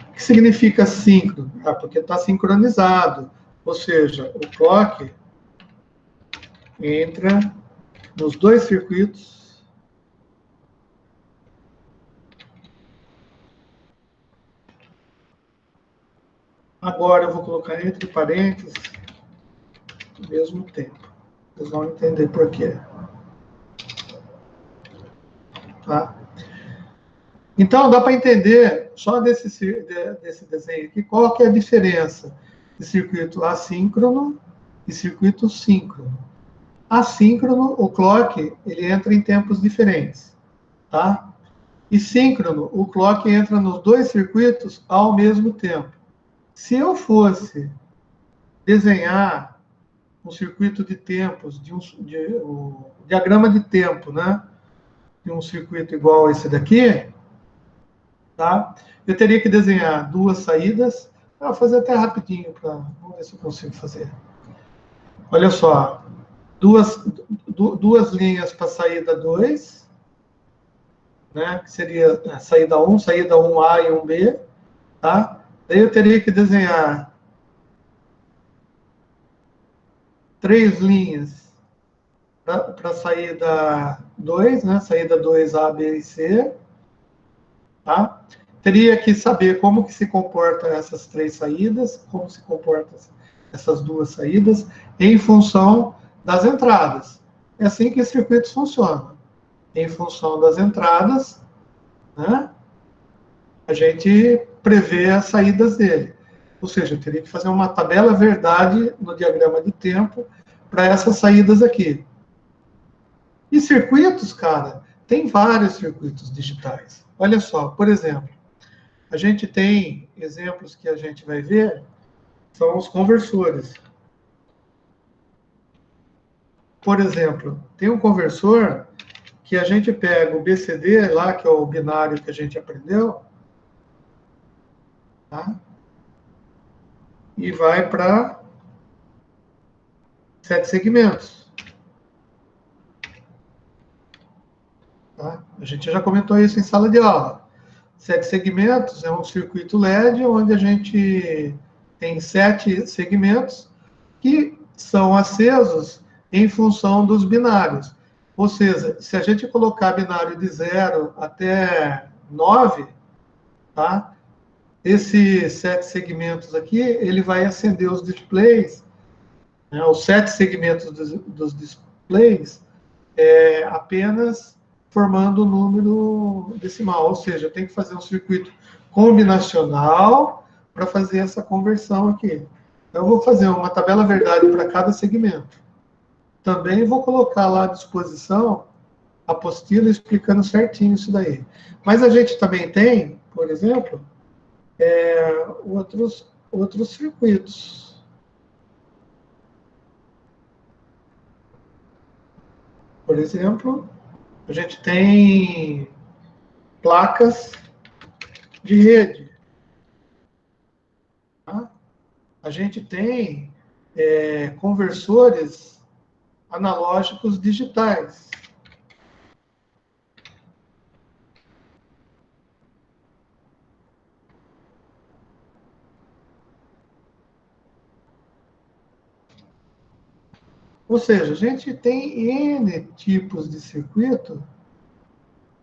S1: O que significa síncrono? Porque está sincronizado. Ou seja, o clock entra nos dois circuitos agora eu vou colocar entre parênteses ao mesmo tempo. Vocês vão entender por quê. Tá? Então, dá para entender, só desse desenho aqui, qual que é a diferença de circuito assíncrono e circuito síncrono. Assíncrono, o clock, ele entra em tempos diferentes. Tá? E síncrono, o clock entra nos dois circuitos ao mesmo tempo. Se eu fosse desenhar um circuito de tempos, um diagrama de tempo, né, de um circuito igual a esse daqui, tá? Eu teria que desenhar duas saídas. Vou fazer até rapidinho, vamos ver se eu consigo fazer. Olha só, duas linhas para saída 2, né, que seria a saída 1, saída 1A e 1B, tá? Daí eu teria que desenhar 3 linhas para saída 2, né? Saída 2A, B e C. Tá? Teria que saber como que se comportam essas 3 saídas, como se comportam essas 2 saídas, em função das entradas. É assim que os circuitos funcionam. Em função das entradas, né? A gente prevê as saídas dele. Ou seja, eu teria que fazer uma tabela verdade no diagrama de tempo para essas saídas aqui. E circuitos, cara, tem vários circuitos digitais. Olha só, por exemplo, a gente tem exemplos que a gente vai ver, são os conversores. Por exemplo, tem um conversor que a gente pega o BCD, lá que é o binário que a gente aprendeu, tá? E vai para 7 segmentos. Tá? A gente já comentou isso em sala de aula. 7 segmentos é um circuito LED, onde a gente tem 7 segmentos que são acesos em função dos binários. Ou seja, se a gente colocar binário de 0 até 9, tá? Esses 7 segmentos aqui, ele vai acender os displays, né? Os 7 segmentos dos displays, apenas formando o número decimal. Ou seja, tem que fazer um circuito combinacional para fazer essa conversão aqui. Então, eu vou fazer uma tabela verdade para cada segmento. Também vou colocar lá à disposição a apostila explicando certinho isso daí. Mas a gente também tem, por exemplo, outros circuitos. Por exemplo, a gente tem placas de rede. Tá? A gente tem conversores analógicos digitais. Ou seja, a gente tem N tipos de circuito,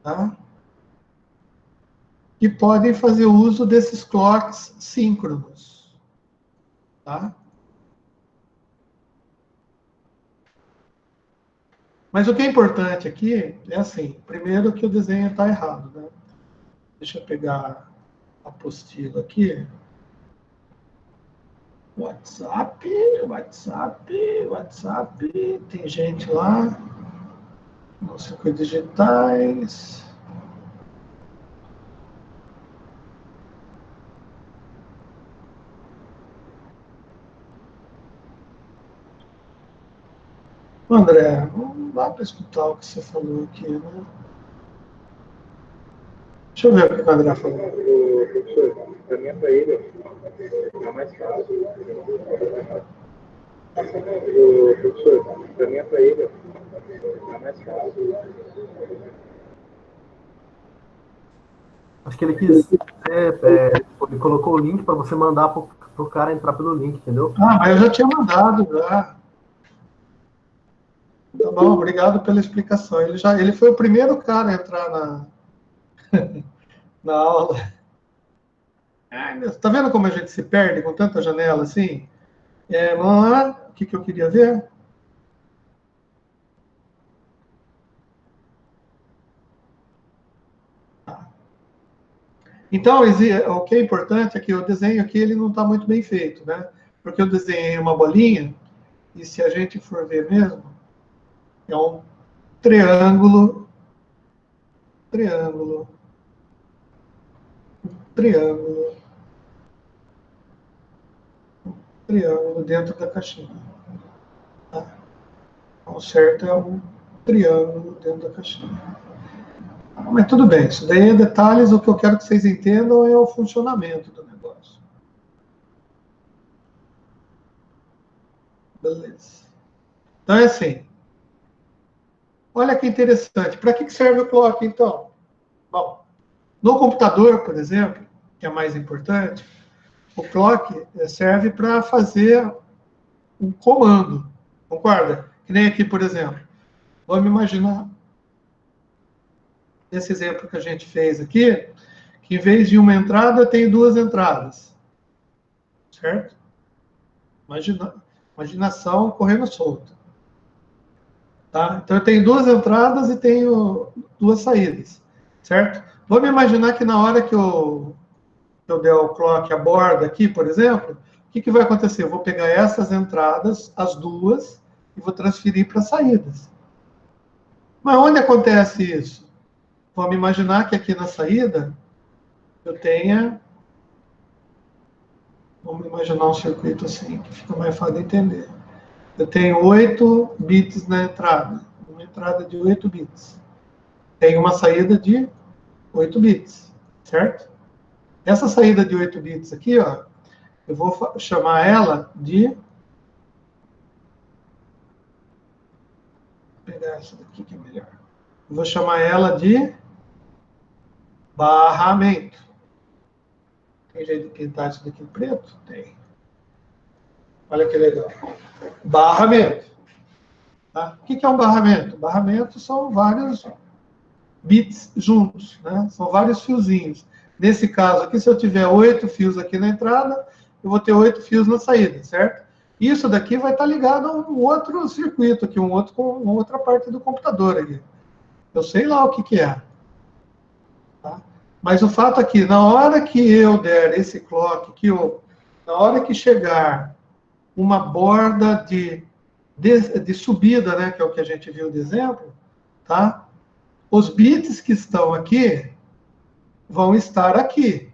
S1: tá? Que podem fazer uso desses clocks síncronos. Tá? Mas o que é importante aqui é assim, primeiro que o desenho está errado. Né? Deixa eu pegar a apostila aqui. WhatsApp, tem gente lá, nos circuitos digitais. André, não dá para escutar o que você falou aqui, né? Deixa eu ver o que o André falou.
S7: Professor, para mim para ele é mais fácil. Professor, para mim para ele é mais fácil.
S2: Acho que ele quis. Ele colocou o link para você mandar pro cara entrar pelo link, entendeu?
S1: Ah, mas eu já tinha mandado, já. Tá bom, obrigado pela explicação. Ele foi o primeiro cara a entrar na aula. Ai, tá vendo como a gente se perde com tanta janela assim? Vamos lá, o que eu queria ver? Então, o que é importante é que o desenho aqui ele não está muito bem feito, né? Porque eu desenhei uma bolinha, e se a gente for ver mesmo, é um triângulo, triângulo, triângulo, triângulo dentro da caixinha. Tá? Então, o certo é um triângulo dentro da caixinha. Mas tudo bem, isso daí é detalhes, o que eu quero que vocês entendam é o funcionamento do negócio. Beleza. Então é assim. Olha que interessante. Para que serve o clock, então? Bom, no computador, por exemplo, que é mais importante, o clock serve para fazer um comando. Concorda? Que nem aqui, por exemplo. Vamos imaginar esse exemplo que a gente fez aqui, que em vez de uma entrada, eu tenho 2 entradas. Certo? Imaginação correndo solta. Tá? Então, eu tenho 2 entradas e tenho 2 saídas. Certo? Vamos imaginar que na hora que eu der o clock a borda aqui, por exemplo, o que vai acontecer? Eu vou pegar essas entradas, as duas, e vou transferir para saídas. Mas onde acontece isso? Vamos imaginar que aqui na saída eu tenha... Vamos imaginar um circuito assim, que fica mais fácil de entender. Eu tenho 8 bits na entrada. Uma entrada de 8 bits. Tem uma saída de 8 bits, certo? Essa saída de 8 bits aqui, ó, eu vou chamar ela de... Vou pegar essa daqui que é melhor. Eu vou chamar ela de Barramento. Tem jeito de pintar isso daqui em preto? Tem. Olha que legal. Barramento. Tá? O que é um barramento? Barramento são vários bits juntos, né? São vários fiozinhos. Nesse caso aqui, se eu tiver 8 fios aqui na entrada, eu vou ter 8 fios na saída, certo? Isso daqui vai estar ligado a um outro circuito aqui, com outra parte do computador aqui. Eu sei lá o que é. Tá? Mas o fato aqui, na hora que eu der esse clock, na hora que chegar uma borda de subida, né, que é o que a gente viu de exemplo, tá? Os bits que estão aqui vão estar aqui,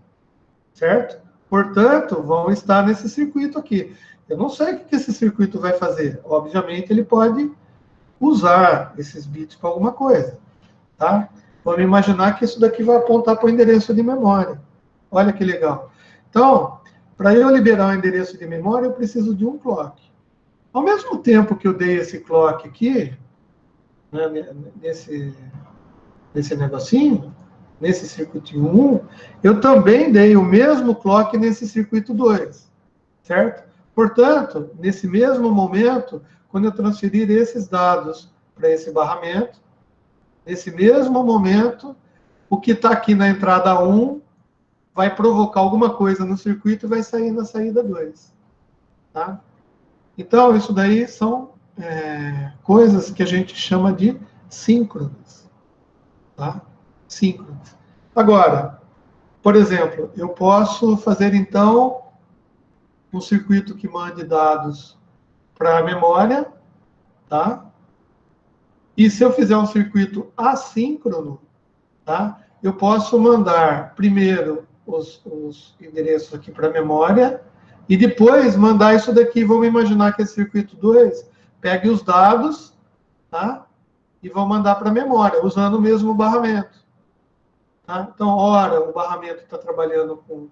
S1: certo? Portanto, vão estar nesse circuito aqui. Eu não sei o que esse circuito vai fazer. Obviamente, ele pode usar esses bits para alguma coisa, tá? Vamos imaginar que isso daqui vai apontar para o endereço de memória. Olha que legal. Então, para eu liberar o endereço de memória, eu preciso de um clock. Ao mesmo tempo que eu dei esse clock aqui, né, nesse negocinho, nesse circuito 1, eu também dei o mesmo clock nesse circuito 2, certo? Portanto, nesse mesmo momento, quando eu transferir esses dados para esse barramento, nesse mesmo momento, o que está aqui na entrada 1 vai provocar alguma coisa no circuito e vai sair na saída 2. Tá? Então, isso daí são coisas que a gente chama de síncronas. Tá? Síncronas. Agora, por exemplo, eu posso fazer, então, um circuito que mande dados para a memória, tá? E se eu fizer um circuito assíncrono, tá? Eu posso mandar primeiro os endereços aqui para a memória e depois mandar isso daqui. Vamos imaginar que esse circuito 2 pegue os dados, tá? E vão mandar para a memória, usando o mesmo barramento. Tá? Então, ora, o barramento está trabalhando com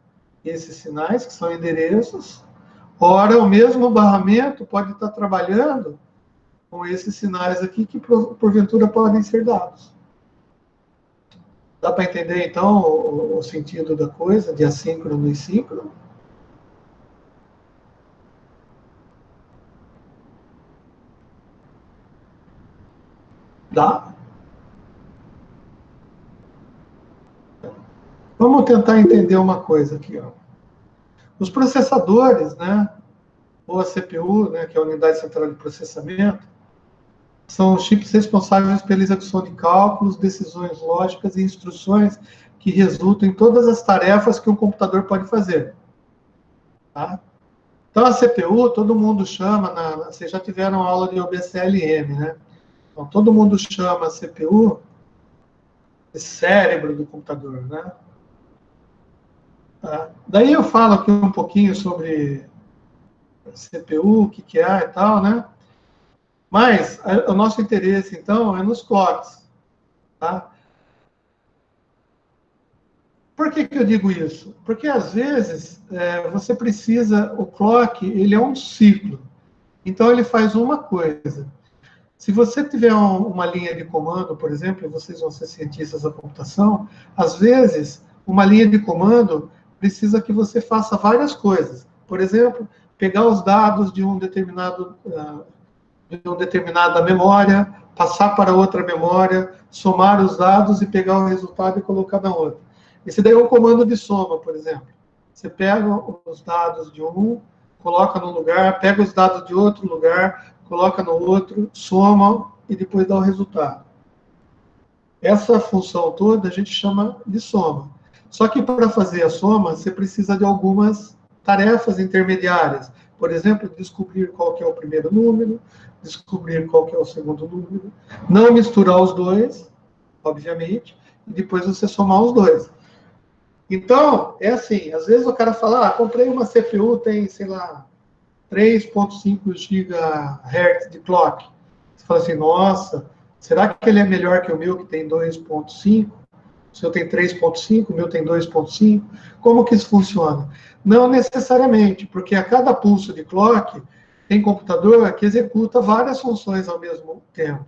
S1: esses sinais, que são endereços. Ora, o mesmo barramento pode estar trabalhando com esses sinais aqui, que porventura podem ser dados. Dá para entender, então, o sentido da coisa, de assíncrono e síncrono? Dá? Vamos tentar entender uma coisa aqui, ó. Os processadores, né, ou a CPU, né, que é a Unidade Central de Processamento, são os chips responsáveis pela execução de cálculos, decisões lógicas e instruções que resultam em todas as tarefas que um computador pode fazer. Tá? Então, a CPU, todo mundo chama, vocês já tiveram aula de OBCLM, né? Então, todo mundo chama a CPU de cérebro do computador, né? Tá? Daí eu falo aqui um pouquinho sobre CPU, o que é e tal, né? Mas o nosso interesse, então, é nos clocks. Tá? Por que eu digo isso? Porque, às vezes, você precisa... O clock, ele é um ciclo. Então, ele faz uma coisa. Se você tiver uma linha de comando, por exemplo, e vocês vão ser cientistas da computação, às vezes, uma linha de comando precisa que você faça várias coisas. Por exemplo, pegar os dados de uma determinada memória, passar para outra memória, somar os dados e pegar o resultado e colocar na outra. Esse daí é um comando de soma, por exemplo. Você pega os dados de um, coloca num lugar, pega os dados de outro lugar, coloca no outro, soma e depois dá o resultado. Essa função toda a gente chama de soma. Só que para fazer a soma, você precisa de algumas tarefas intermediárias. Por exemplo, descobrir qual que é o primeiro número, descobrir qual que é o segundo número, não misturar os dois, obviamente, e depois você somar os dois. Então, é assim, às vezes o cara fala, comprei uma CPU, tem, sei lá, 3.5 GHz de clock. Você fala assim, nossa, será que ele é melhor que o meu, que tem 2.5? O seu tem 3.5, o meu tem 2.5. Como que isso funciona? Não necessariamente, porque a cada pulso de clock, tem computador que executa várias funções ao mesmo tempo.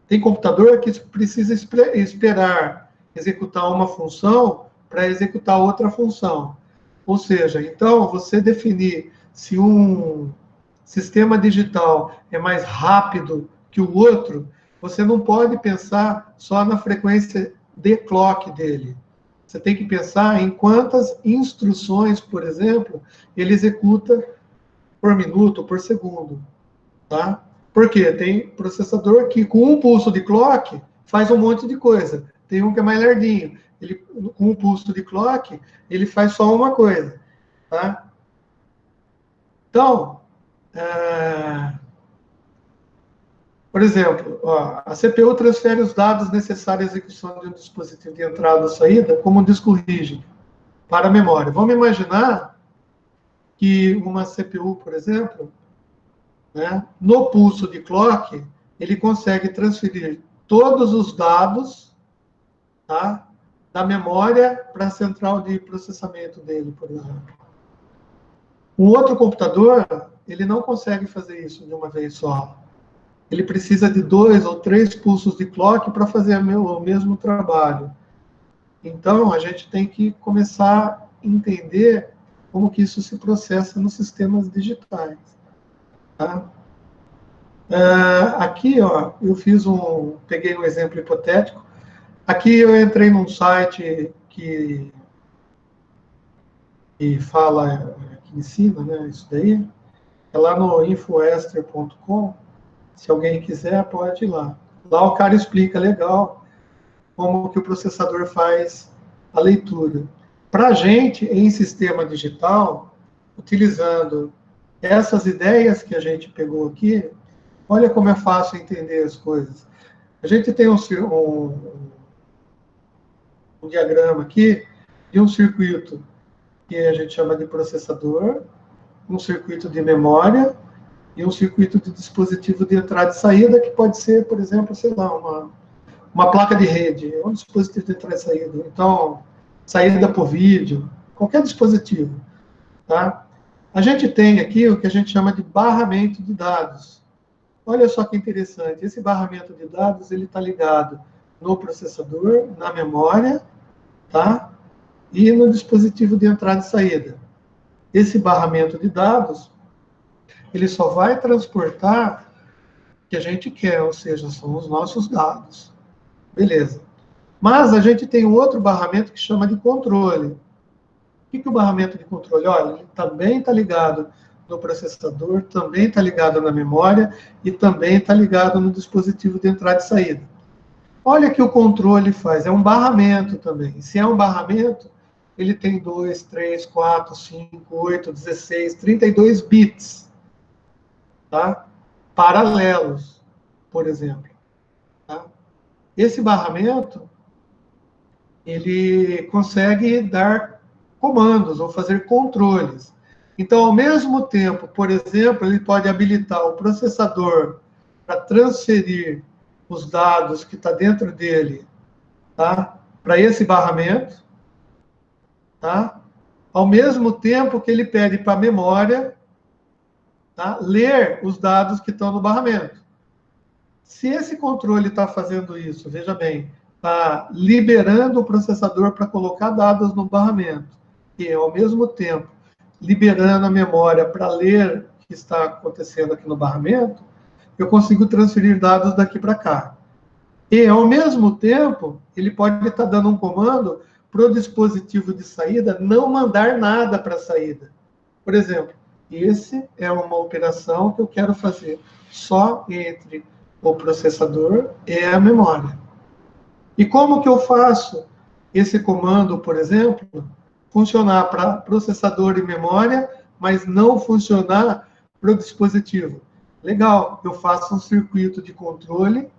S1: Tem computador que precisa esperar executar uma função para executar outra função. Ou seja, então, você definir se um sistema digital é mais rápido que o outro, você não pode pensar só na frequência de clock dele. Você tem que pensar em quantas instruções, por exemplo, ele executa por minuto, por segundo. Tá? Por quê? Tem processador que, com um pulso de clock, faz um monte de coisa. Tem um que é mais lerdinho. Ele, com um pulso de clock, ele faz só uma coisa. Tá? Então, por exemplo, ó, a CPU transfere os dados necessários à execução de um dispositivo de entrada ou saída, como um disco rígido, para a memória. Vamos imaginar que uma CPU, por exemplo, né, no pulso de clock, ele consegue transferir todos os dados, tá, da memória para a central de processamento dele, por exemplo. Um outro computador, ele não consegue fazer isso de uma vez só. Ele precisa de 2 ou 3 pulsos de clock para fazer o mesmo trabalho. Então, a gente tem que começar a entender como que isso se processa nos sistemas digitais. Tá? Aqui, ó, eu peguei um exemplo hipotético. Aqui eu entrei num site que fala, que ensina, né, isso daí. É lá no infoester.com. Se alguém quiser, pode ir lá. Lá o cara explica legal como que o processador faz a leitura. Para a gente, em sistema digital, utilizando essas ideias que a gente pegou aqui, olha como é fácil entender as coisas. A gente tem um diagrama aqui de um circuito que a gente chama de processador, um circuito de memória e um circuito de dispositivo de entrada e saída, que pode ser, por exemplo, sei lá, uma placa de rede, um dispositivo de entrada e saída. Então, saída por vídeo, qualquer dispositivo. Tá? A gente tem aqui o que a gente chama de barramento de dados. Olha só que interessante, esse barramento de dados ele está ligado no processador, na memória, tá? E no dispositivo de entrada e saída. Esse barramento de dados, ele só vai transportar o que a gente quer, ou seja, são os nossos dados. Beleza. Mas a gente tem um outro barramento que chama de controle. O que é o barramento de controle? Olha, ele também está ligado no processador, também está ligado na memória e também está ligado no dispositivo de entrada e saída. Olha o que o controle faz, é um barramento também. Se é um barramento, ele tem 2, 3, 4, 5, 8, 16, 32 bits, tá? Paralelos, por exemplo. Tá? Esse barramento, ele consegue dar comandos ou fazer controles. Então, ao mesmo tempo, por exemplo, ele pode habilitar o processador para transferir os dados que está dentro dele, tá, para esse barramento, tá, ao mesmo tempo que ele pede para a memória, tá, ler os dados que estão no barramento. Se esse controle está fazendo isso, veja bem, está liberando o processador para colocar dados no barramento, e ao mesmo tempo liberando a memória para ler o que está acontecendo aqui no barramento, eu consigo transferir dados daqui para cá. E, ao mesmo tempo, ele pode estar dando um comando para o dispositivo de saída não mandar nada para a saída. Por exemplo, esse é uma operação que eu quero fazer só entre o processador e a memória. E como que eu faço esse comando, por exemplo, funcionar para processador e memória, mas não funcionar para o dispositivo? Legal, eu faço um circuito de controle,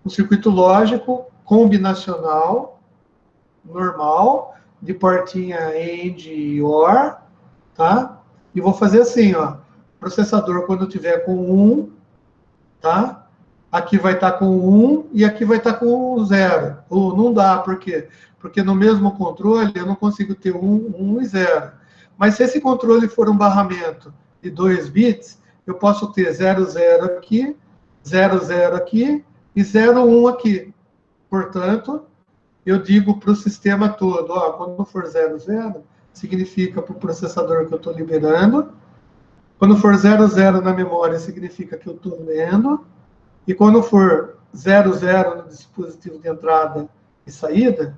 S1: um circuito lógico, combinacional, normal, de portinha AND e OR, tá? E vou fazer assim, ó, processador quando tiver com 1, tá? Aqui vai estar com 1 e aqui vai estar com 0. Ou não dá, por quê? Porque no mesmo controle eu não consigo ter 1 e 0. Mas se esse controle for um barramento de 2 bits, eu posso ter 0, 0 aqui, 0, 0 aqui e 0, 1 aqui. Portanto, eu digo para o sistema todo, ó, quando for 00, significa para o processador que eu estou liberando. Quando for 00 na memória, significa que eu estou lendo. E quando for 00 no dispositivo de entrada e saída,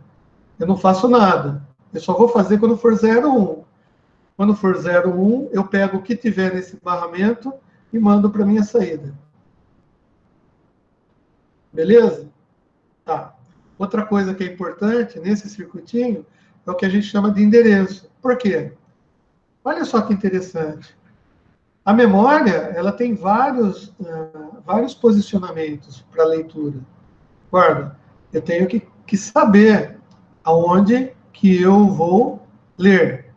S1: eu não faço nada. Eu só vou fazer quando for 01. Quando for 01, eu pego o que tiver nesse barramento e mando para a minha saída. Beleza? Tá. Outra coisa que é importante nesse circuitinho é o que a gente chama de endereço. Por quê? Olha só que interessante. A memória, ela tem vários posicionamentos para leitura. Guarda, eu tenho que saber aonde que eu vou ler.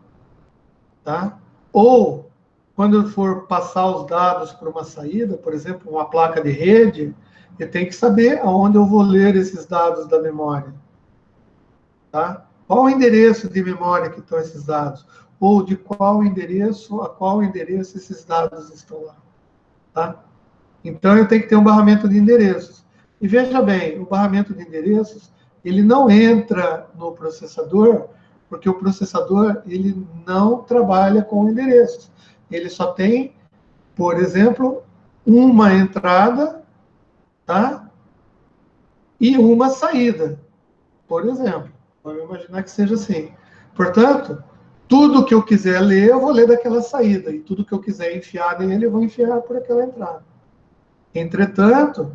S1: Tá? Ou, quando eu for passar os dados para uma saída, por exemplo, uma placa de rede, eu tenho que saber aonde eu vou ler esses dados da memória. Tá? Qual o endereço de memória que estão esses dados? Ou de qual endereço a qual endereço esses dados estão lá. Tá? Então, eu tenho que ter um barramento de endereços. E veja bem, o barramento de endereços, ele não entra no processador, porque o processador ele não trabalha com endereços. Ele só tem, por exemplo, uma entrada, tá? E uma saída, por exemplo. Vamos imaginar que seja assim. Portanto, tudo que eu quiser ler, eu vou ler daquela saída. E tudo que eu quiser enfiar nele, eu vou enfiar por aquela entrada. Entretanto,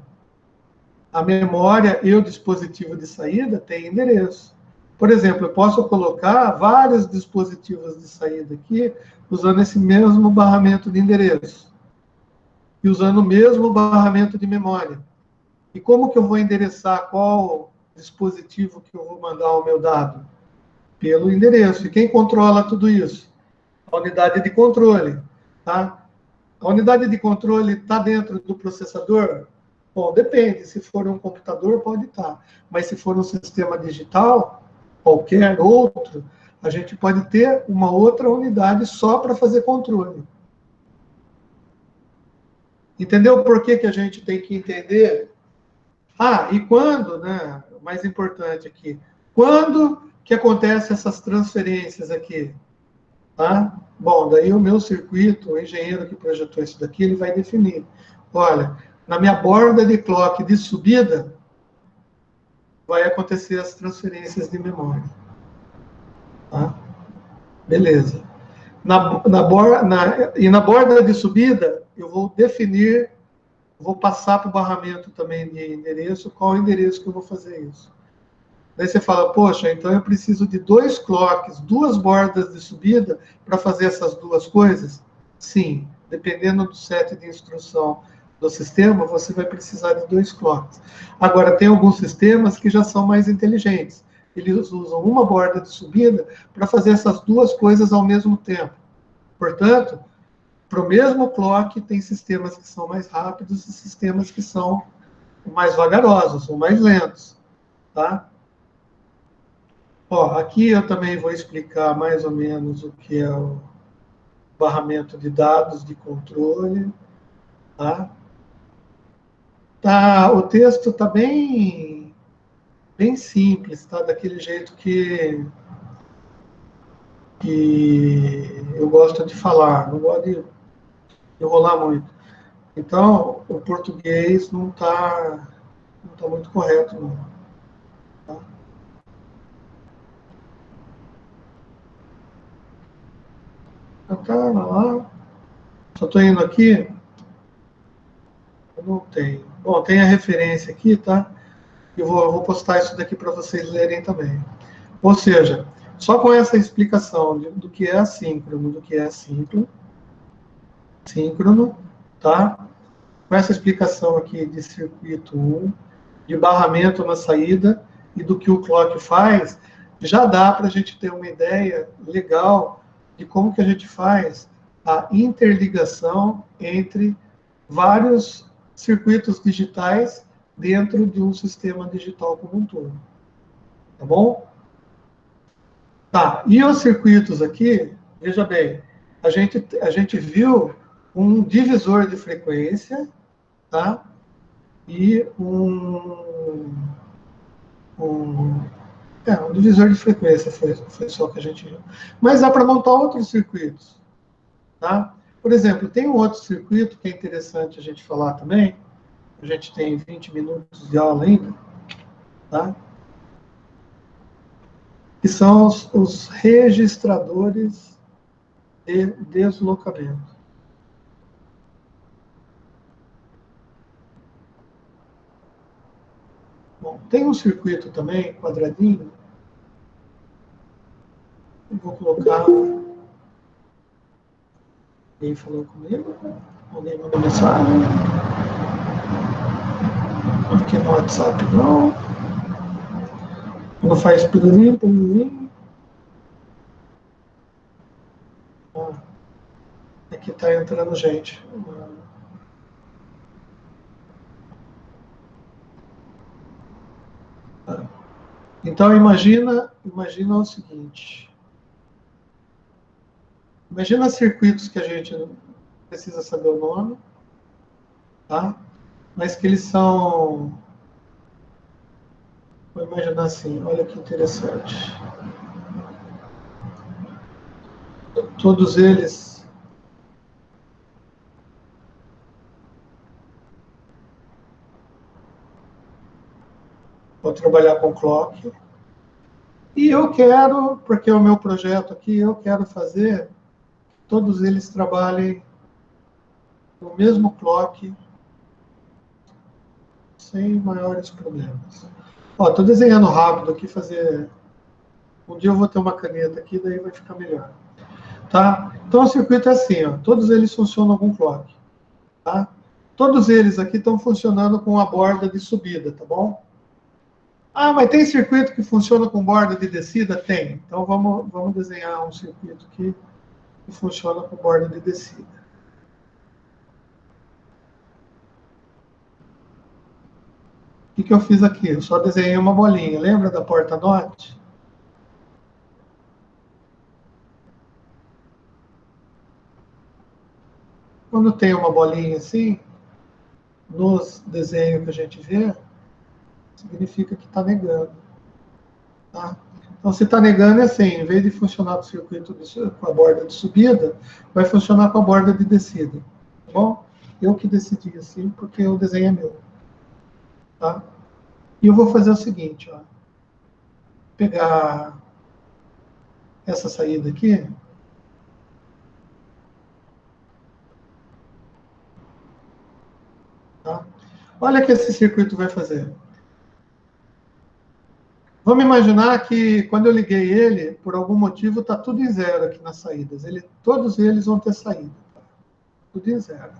S1: a memória e o dispositivo de saída têm endereço. Por exemplo, eu posso colocar vários dispositivos de saída aqui, usando esse mesmo barramento de endereço. E usando o mesmo barramento de memória. E como que eu vou endereçar qual dispositivo que eu vou mandar o meu dado? Pelo endereço. E quem controla tudo isso? A unidade de controle. Tá? A unidade de controle está dentro do processador? Bom, depende. Se for um computador, pode estar. Mas se for um sistema digital, qualquer outro, a gente pode ter uma outra unidade só para fazer controle. Entendeu por que a gente tem que entender? Ah, e quando, né? O mais importante aqui. Quando que acontecem essas transferências aqui? Tá? Bom, daí o meu circuito, o engenheiro que projetou isso daqui, ele vai definir. Olha, na minha borda de clock de subida, vai acontecer as transferências de memória. Tá? Beleza. E na borda de subida, eu vou definir, vou passar para o barramento também de endereço, qual o endereço que eu vou fazer isso. Daí você fala, poxa, então eu preciso de 2 clocks, 2 bordas de subida para fazer essas duas coisas? Sim, dependendo do set de instrução do sistema, você vai precisar de 2 clocks. Agora, tem alguns sistemas que já são mais inteligentes. Eles usam uma borda de subida para fazer essas duas coisas ao mesmo tempo. Portanto, para o mesmo clock, tem sistemas que são mais rápidos e sistemas que são mais vagarosos, ou mais lentos. Tá? Ó, aqui eu também vou explicar mais ou menos o que é o barramento de dados de controle. Tá? O texto está bem simples, tá? Daquele jeito que eu gosto de falar, não gosto de enrolar muito. Então, o português não está muito correto, não. Tá? Tá lá. Só estou indo aqui. Eu não tenho. Bom, tem a referência aqui, tá? Eu vou postar isso daqui para vocês lerem também. Ou seja, só com essa explicação do que é assíncrono, do que é síncrono, tá? Com essa explicação aqui de circuito 1, de barramento na saída e do que o clock faz, já dá para a gente ter uma ideia legal de como que a gente faz a interligação entre vários circuitos digitais dentro de um sistema digital como um todo. Tá bom? Tá, e os circuitos aqui, veja bem, a gente viu um divisor de frequência, tá? E um divisor de frequência foi só que a gente viu. Mas dá para montar outros circuitos. Tá? Por exemplo, tem um outro circuito que é interessante a gente falar também. A gente tem 20 minutos de aula ainda. Tá? Que são os registradores de deslocamento. Bom, tem um circuito também, quadradinho. Eu vou colocar. Alguém falou comigo? Alguém mandou mensagem? Aqui no WhatsApp não. Quando faz pirulim, pirulim. Aqui está entrando gente. Então imagina o seguinte. Imagina circuitos que a gente não precisa saber o nome, tá? Mas que eles são... Vou imaginar assim, olha que interessante. Todos eles... Vou trabalhar com clock. E eu quero, porque é o meu projeto aqui, eu quero fazer... Todos eles trabalhem no mesmo clock, sem maiores problemas. Ó, estou desenhando rápido aqui, fazer... Um dia eu vou ter uma caneta aqui, daí vai ficar melhor. Tá? Então o circuito é assim, ó, todos eles funcionam com clock. Tá? Todos eles aqui estão funcionando com a borda de subida, tá bom? Ah, mas tem circuito que funciona com borda de descida? Tem. Então vamos desenhar um circuito aqui que funciona com borda de descida. O que eu fiz aqui? Eu só desenhei uma bolinha. Lembra da porta-note? Quando tem uma bolinha assim, nos desenhos que a gente vê, significa que está negando. Tá? Então, se está negando, é assim, em vez de funcionar com o circuito com a borda de subida, vai funcionar com a borda de descida. Tá bom? Eu que decidi assim, porque o desenho é meu. Tá? E eu vou fazer o seguinte, ó. Pegar essa saída aqui. Tá? Olha o que esse circuito vai fazer. Vamos imaginar que quando eu liguei ele, por algum motivo, está tudo em zero aqui nas saídas. Todos eles vão ter saída. Tá? Tudo em zero.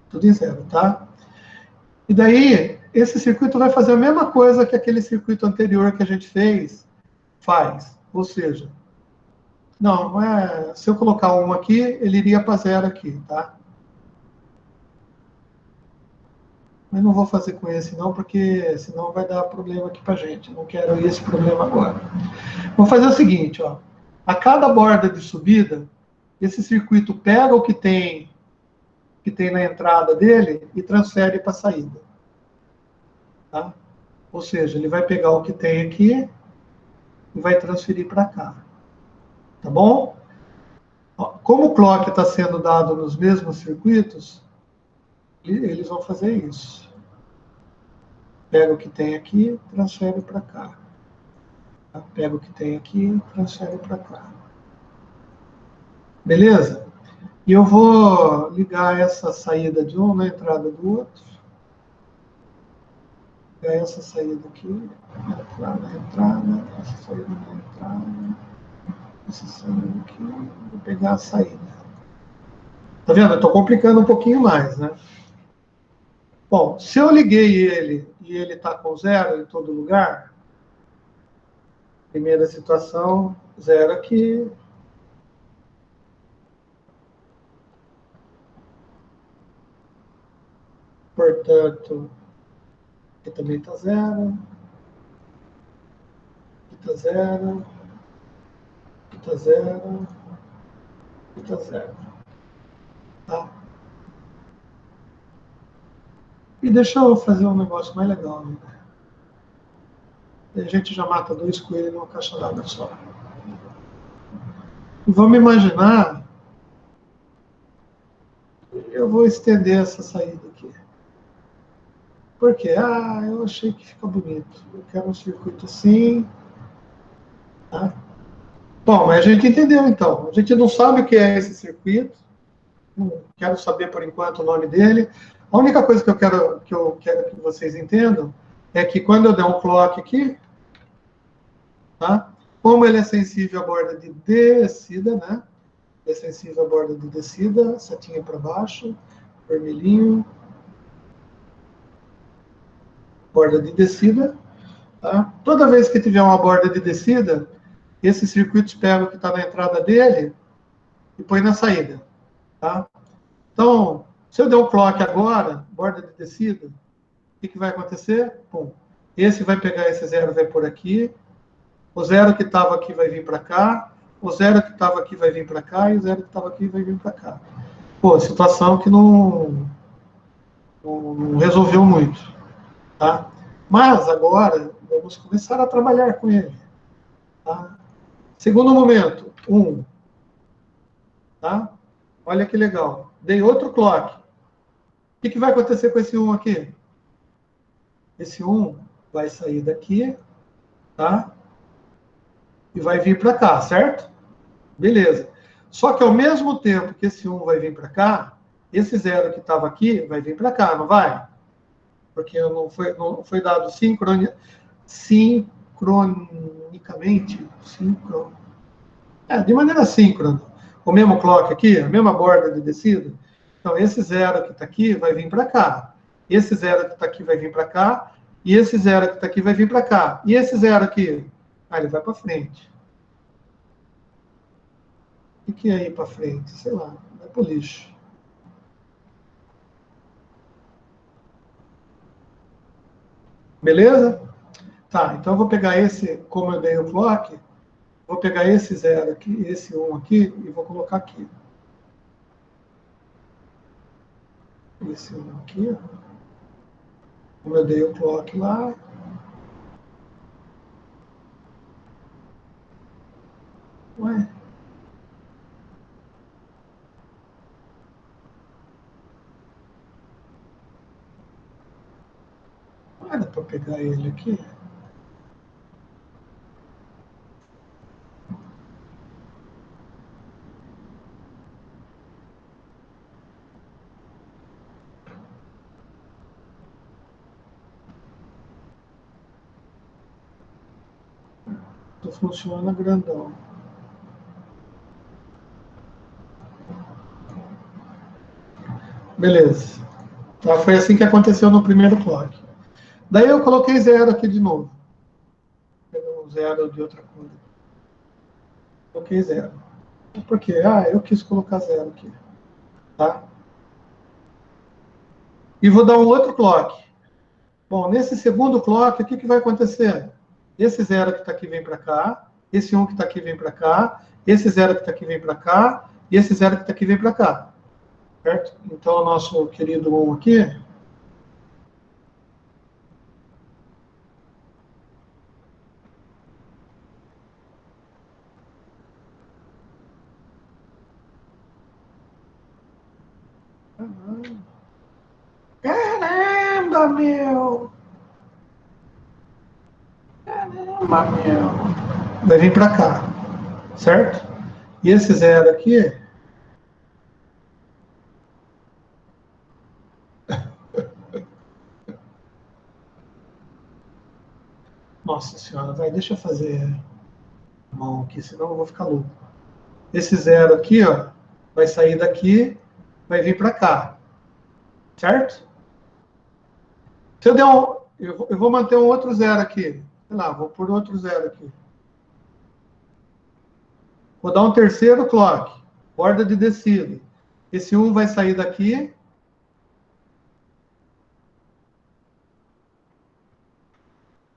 S1: Tudo em zero, tá? E daí, esse circuito vai fazer a mesma coisa que aquele circuito anterior que a gente faz. Ou seja, não é, se eu colocar um aqui, ele iria para zero aqui, tá? Mas não vou fazer com esse não, porque senão vai dar problema aqui para a gente. Não quero esse problema agora. Vou fazer o seguinte, ó. A cada borda de subida, esse circuito pega o que tem na entrada dele e transfere para a saída. Tá? Ou seja, ele vai pegar o que tem aqui e vai transferir para cá. Tá bom? Como o clock está sendo dado nos mesmos circuitos, eles vão fazer isso. Pega o que tem aqui, transfere para cá. Pega o que tem aqui, transfere para cá. Beleza? E eu vou ligar essa saída de um na entrada do outro. Pegar essa saída aqui, entrada, essa saída na entrada, essa saída aqui, vou pegar a saída. Tá vendo? Eu estou complicando um pouquinho mais, né? Bom, se eu liguei ele e ele está com zero em todo lugar, primeira situação, zero aqui. Portanto, aqui também está zero. Aqui está zero. Aqui está zero. Aqui está zero. Tá? E deixa eu fazer um negócio mais legal, né? E a gente já mata 2 coelhos numa caixa só. E vamos imaginar, eu vou estender essa saída aqui. Por quê? Ah, eu achei que fica bonito. Eu quero um circuito assim. Tá? Bom, mas a gente entendeu então. A gente não sabe o que é esse circuito. Não quero saber por enquanto o nome dele. A única coisa que eu quero que vocês entendam é que quando eu der um clock aqui, tá? Como ele é sensível à borda de descida, né? É sensível à borda de descida, setinha para baixo, vermelhinho, borda de descida. Tá? Toda vez que tiver uma borda de descida, esse circuito pega o que está na entrada dele e põe na saída. Tá? Então, se eu der um clock agora, borda de descida, o que vai acontecer? Pum. Esse vai pegar esse zero, vai por aqui. O zero que estava aqui vai vir para cá. O zero que estava aqui vai vir para cá. E o zero que estava aqui vai vir para cá. Pô, situação que não resolveu muito. Tá? Mas agora, vamos começar a trabalhar com ele. Tá? Segundo momento, 1. Tá? Olha que legal. Dei outro clock. O que vai acontecer com esse 1 aqui? Esse 1 vai sair daqui, tá? E vai vir para cá, certo? Beleza. Só que ao mesmo tempo que esse 1 vai vir para cá, esse 0 que estava aqui vai vir para cá, não vai? Porque não foi dado sincronicamente, de maneira síncrona. O mesmo clock aqui, a mesma borda de descida. Então, esse 0 que está aqui vai vir para cá. Esse 0 que está aqui vai vir para cá. E esse 0 que está aqui vai vir para cá. E esse 0 aqui? Ah, ele vai para frente. O que é ir para frente? Sei lá, vai para o lixo. Beleza? Tá, então eu vou pegar esse, como eu dei o clock, vou pegar esse 0 aqui, esse 1 aqui, e vou colocar aqui. Esse 1 aqui, ó. Como eu dei o clock lá. Ué? Não dá para pegar ele aqui? Funciona grandão. Beleza. Tá, foi assim que aconteceu no primeiro clock. Daí eu coloquei 0 aqui de novo. Pegou um 0 de outra cor. Coloquei 0. Por quê? Ah, eu quis colocar 0 aqui. Tá? E vou dar um outro clock. Bom, nesse segundo clock, o que vai acontecer? Esse 0 que está aqui vem para cá. Esse 1 que está aqui vem para cá. Esse 0 que está aqui vem para cá. E esse 0 que está aqui vem para cá. Certo? Então, o nosso querido 1 aqui. Caramba, meu! Caramba, meu! Vai vir para cá. Certo? E esse 0 aqui. Nossa senhora, vai, deixa eu fazer a mão aqui, senão eu vou ficar louco. Esse 0 aqui, ó, vai sair daqui, vai vir para cá. Certo? Se eu der eu vou manter um outro 0 aqui. Sei lá, vou pôr outro 0 aqui. Vou dar um terceiro clock. Borda de descida. Esse 1 vai sair daqui.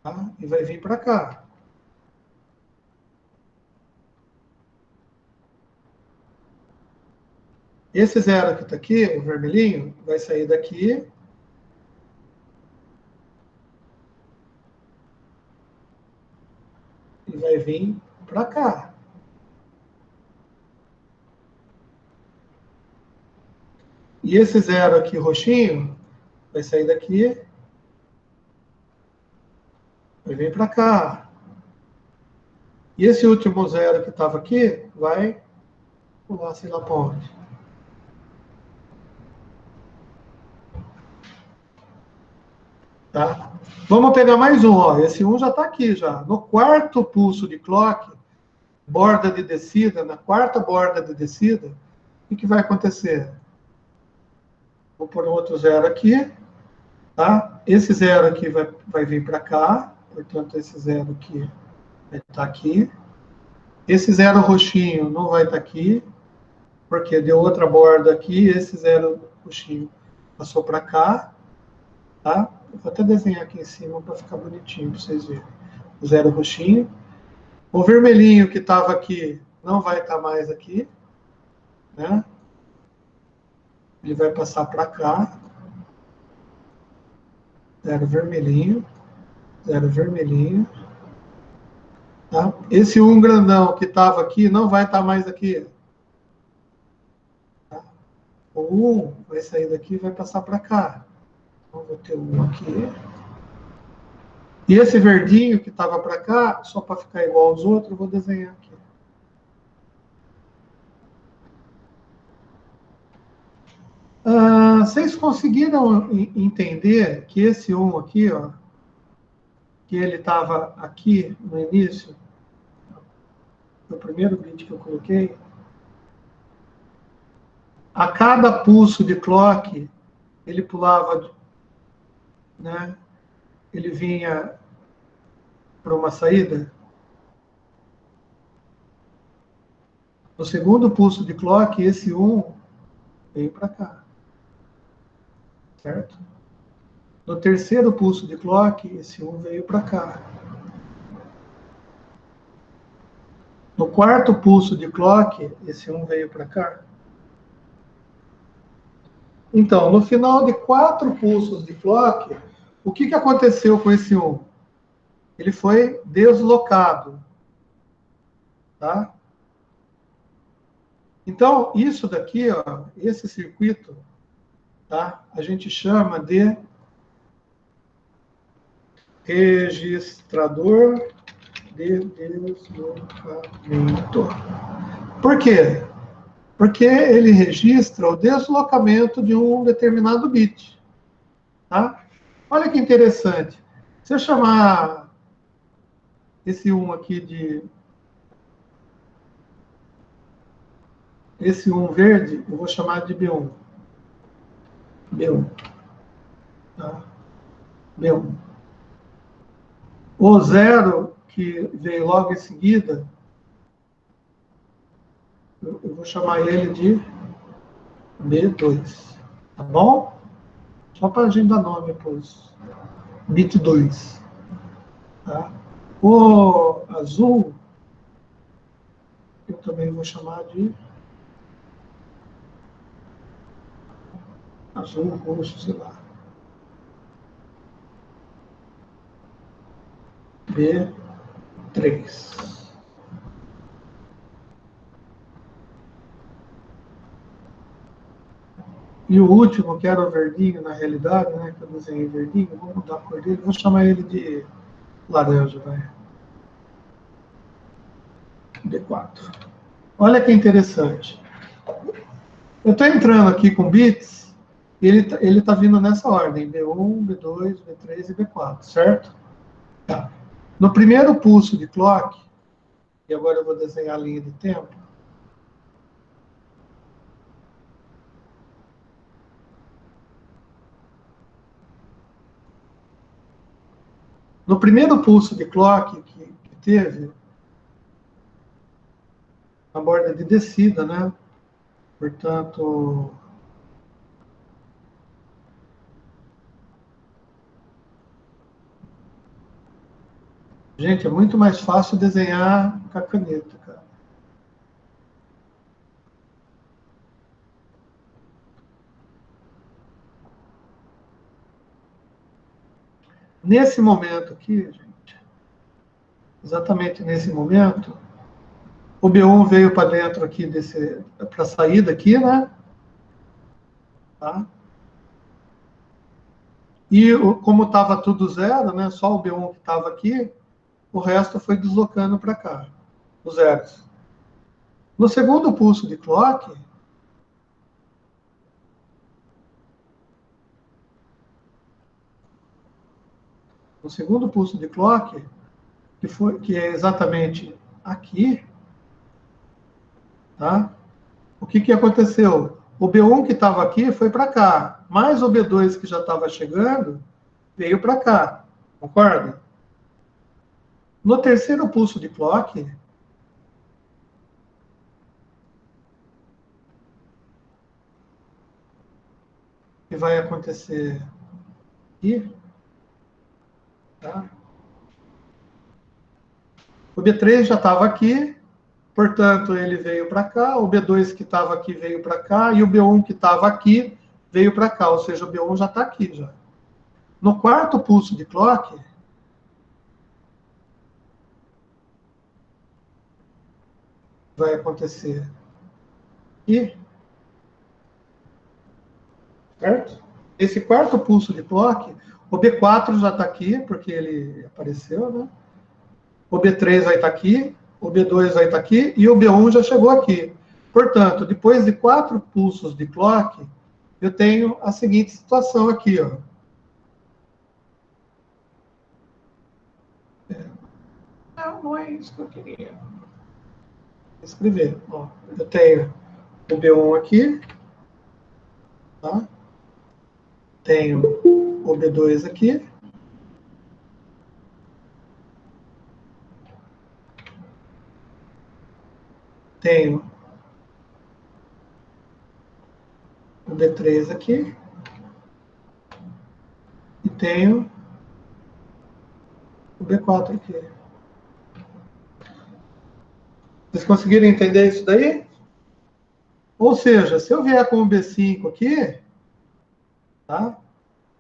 S1: Tá? E vai vir para cá. Esse 0 que está aqui, o vermelhinho, vai sair daqui. e vai vir para cá. E esse zero aqui, roxinho, vai sair daqui, vai vir para cá. E esse último zero que estava aqui, vai pular, sei lá para onde. Tá? Vamos pegar mais um, ó. Esse 1 já está aqui já. No quarto pulso de clock, borda de descida, na quarta borda de descida, o que vai acontecer? Vou pôr um outro zero aqui, tá? Esse zero aqui vai vir para cá, portanto, esse zero aqui vai estar aqui. Esse zero roxinho não vai estar aqui, porque deu outra borda aqui, esse zero roxinho passou para cá, tá? Eu vou até desenhar aqui em cima para ficar bonitinho, para vocês verem. O zero roxinho. O vermelhinho que estava aqui não vai estar mais aqui, né? Ele vai passar para cá. Zero vermelhinho. Zero vermelhinho. Tá? Esse 1 grandão que estava aqui não vai estar mais aqui. Tá? O 1 vai sair daqui e vai passar para cá. Então, vou ter um aqui. E esse verdinho que estava para cá, só para ficar igual aos outros, eu vou desenhar aqui. Vocês conseguiram entender que esse 1 aqui, ó, que ele estava aqui no início, no primeiro bit que eu coloquei, a cada pulso de clock, ele pulava, né? Ele vinha para uma saída. No segundo pulso de clock, esse 1 veio para cá. Certo? No terceiro pulso de clock, esse 1 veio para cá. No quarto pulso de clock, esse 1 veio para cá. Então, no final de 4 pulsos de clock, o que aconteceu com esse 1? Ele foi deslocado. Tá? Então, isso daqui, ó, esse circuito, tá? A gente chama de registrador de deslocamento. Por quê? Porque ele registra o deslocamento de um determinado bit. Tá? Olha que interessante. Se eu chamar esse 1 aqui de... Esse 1 verde, eu vou chamar de B1. B1. Tá? B1. O 0, que veio logo em seguida, eu vou chamar ele de B2. Tá bom? Só para a gente dar nome para os bit 2. Tá? O azul, eu também vou chamar de azul, roxo, sei lá. B3. E o último, que era o verdinho, na realidade, né, que eu desenhei verdinho, vou mudar a cor dele, vou chamar ele de laranja, vai. B4. Olha que interessante. Eu estou entrando aqui com bits, e ele está vindo nessa ordem, B1, B2, B3 e B4, certo? Tá. No primeiro pulso de clock, e agora eu vou desenhar a linha de tempo, no primeiro pulso de clock que teve, a borda de descida, né? Portanto, gente, é muito mais fácil desenhar com a caneta, cara. Nesse momento aqui, gente, exatamente nesse momento, o B1 veio para dentro aqui, para a saída aqui, né? Tá? E como estava tudo zero, né? Só o B1 que estava aqui, o resto foi deslocando para cá, os zeros. No segundo pulso de clock, que é exatamente aqui, tá? O que aconteceu? O B1 que estava aqui foi para cá, mais o B2 que já estava chegando, veio para cá, concorda? No terceiro pulso de clock, que vai acontecer aqui, tá? O B3 já estava aqui, portanto, ele veio para cá, o B2 que estava aqui veio para cá, e o B1 que estava aqui veio para cá, ou seja, o B1 já está aqui já. No quarto pulso de clock, vai acontecer aqui, certo? Esse quarto pulso de clock, o B4 já está aqui, porque ele apareceu, né? O B3 vai estar aqui, o B2 vai estar aqui, e o B1 já chegou aqui. Portanto, depois de 4 pulsos de clock, eu tenho a seguinte situação aqui, ó. Não é isso que eu queria escrever. Ó, eu tenho o B1 aqui, tá? Tenho o B2 aqui. Tenho o B3 aqui. E tenho o B4 aqui. Vocês conseguiram entender isso daí? Ou seja, se eu vier com o B5 aqui, tá?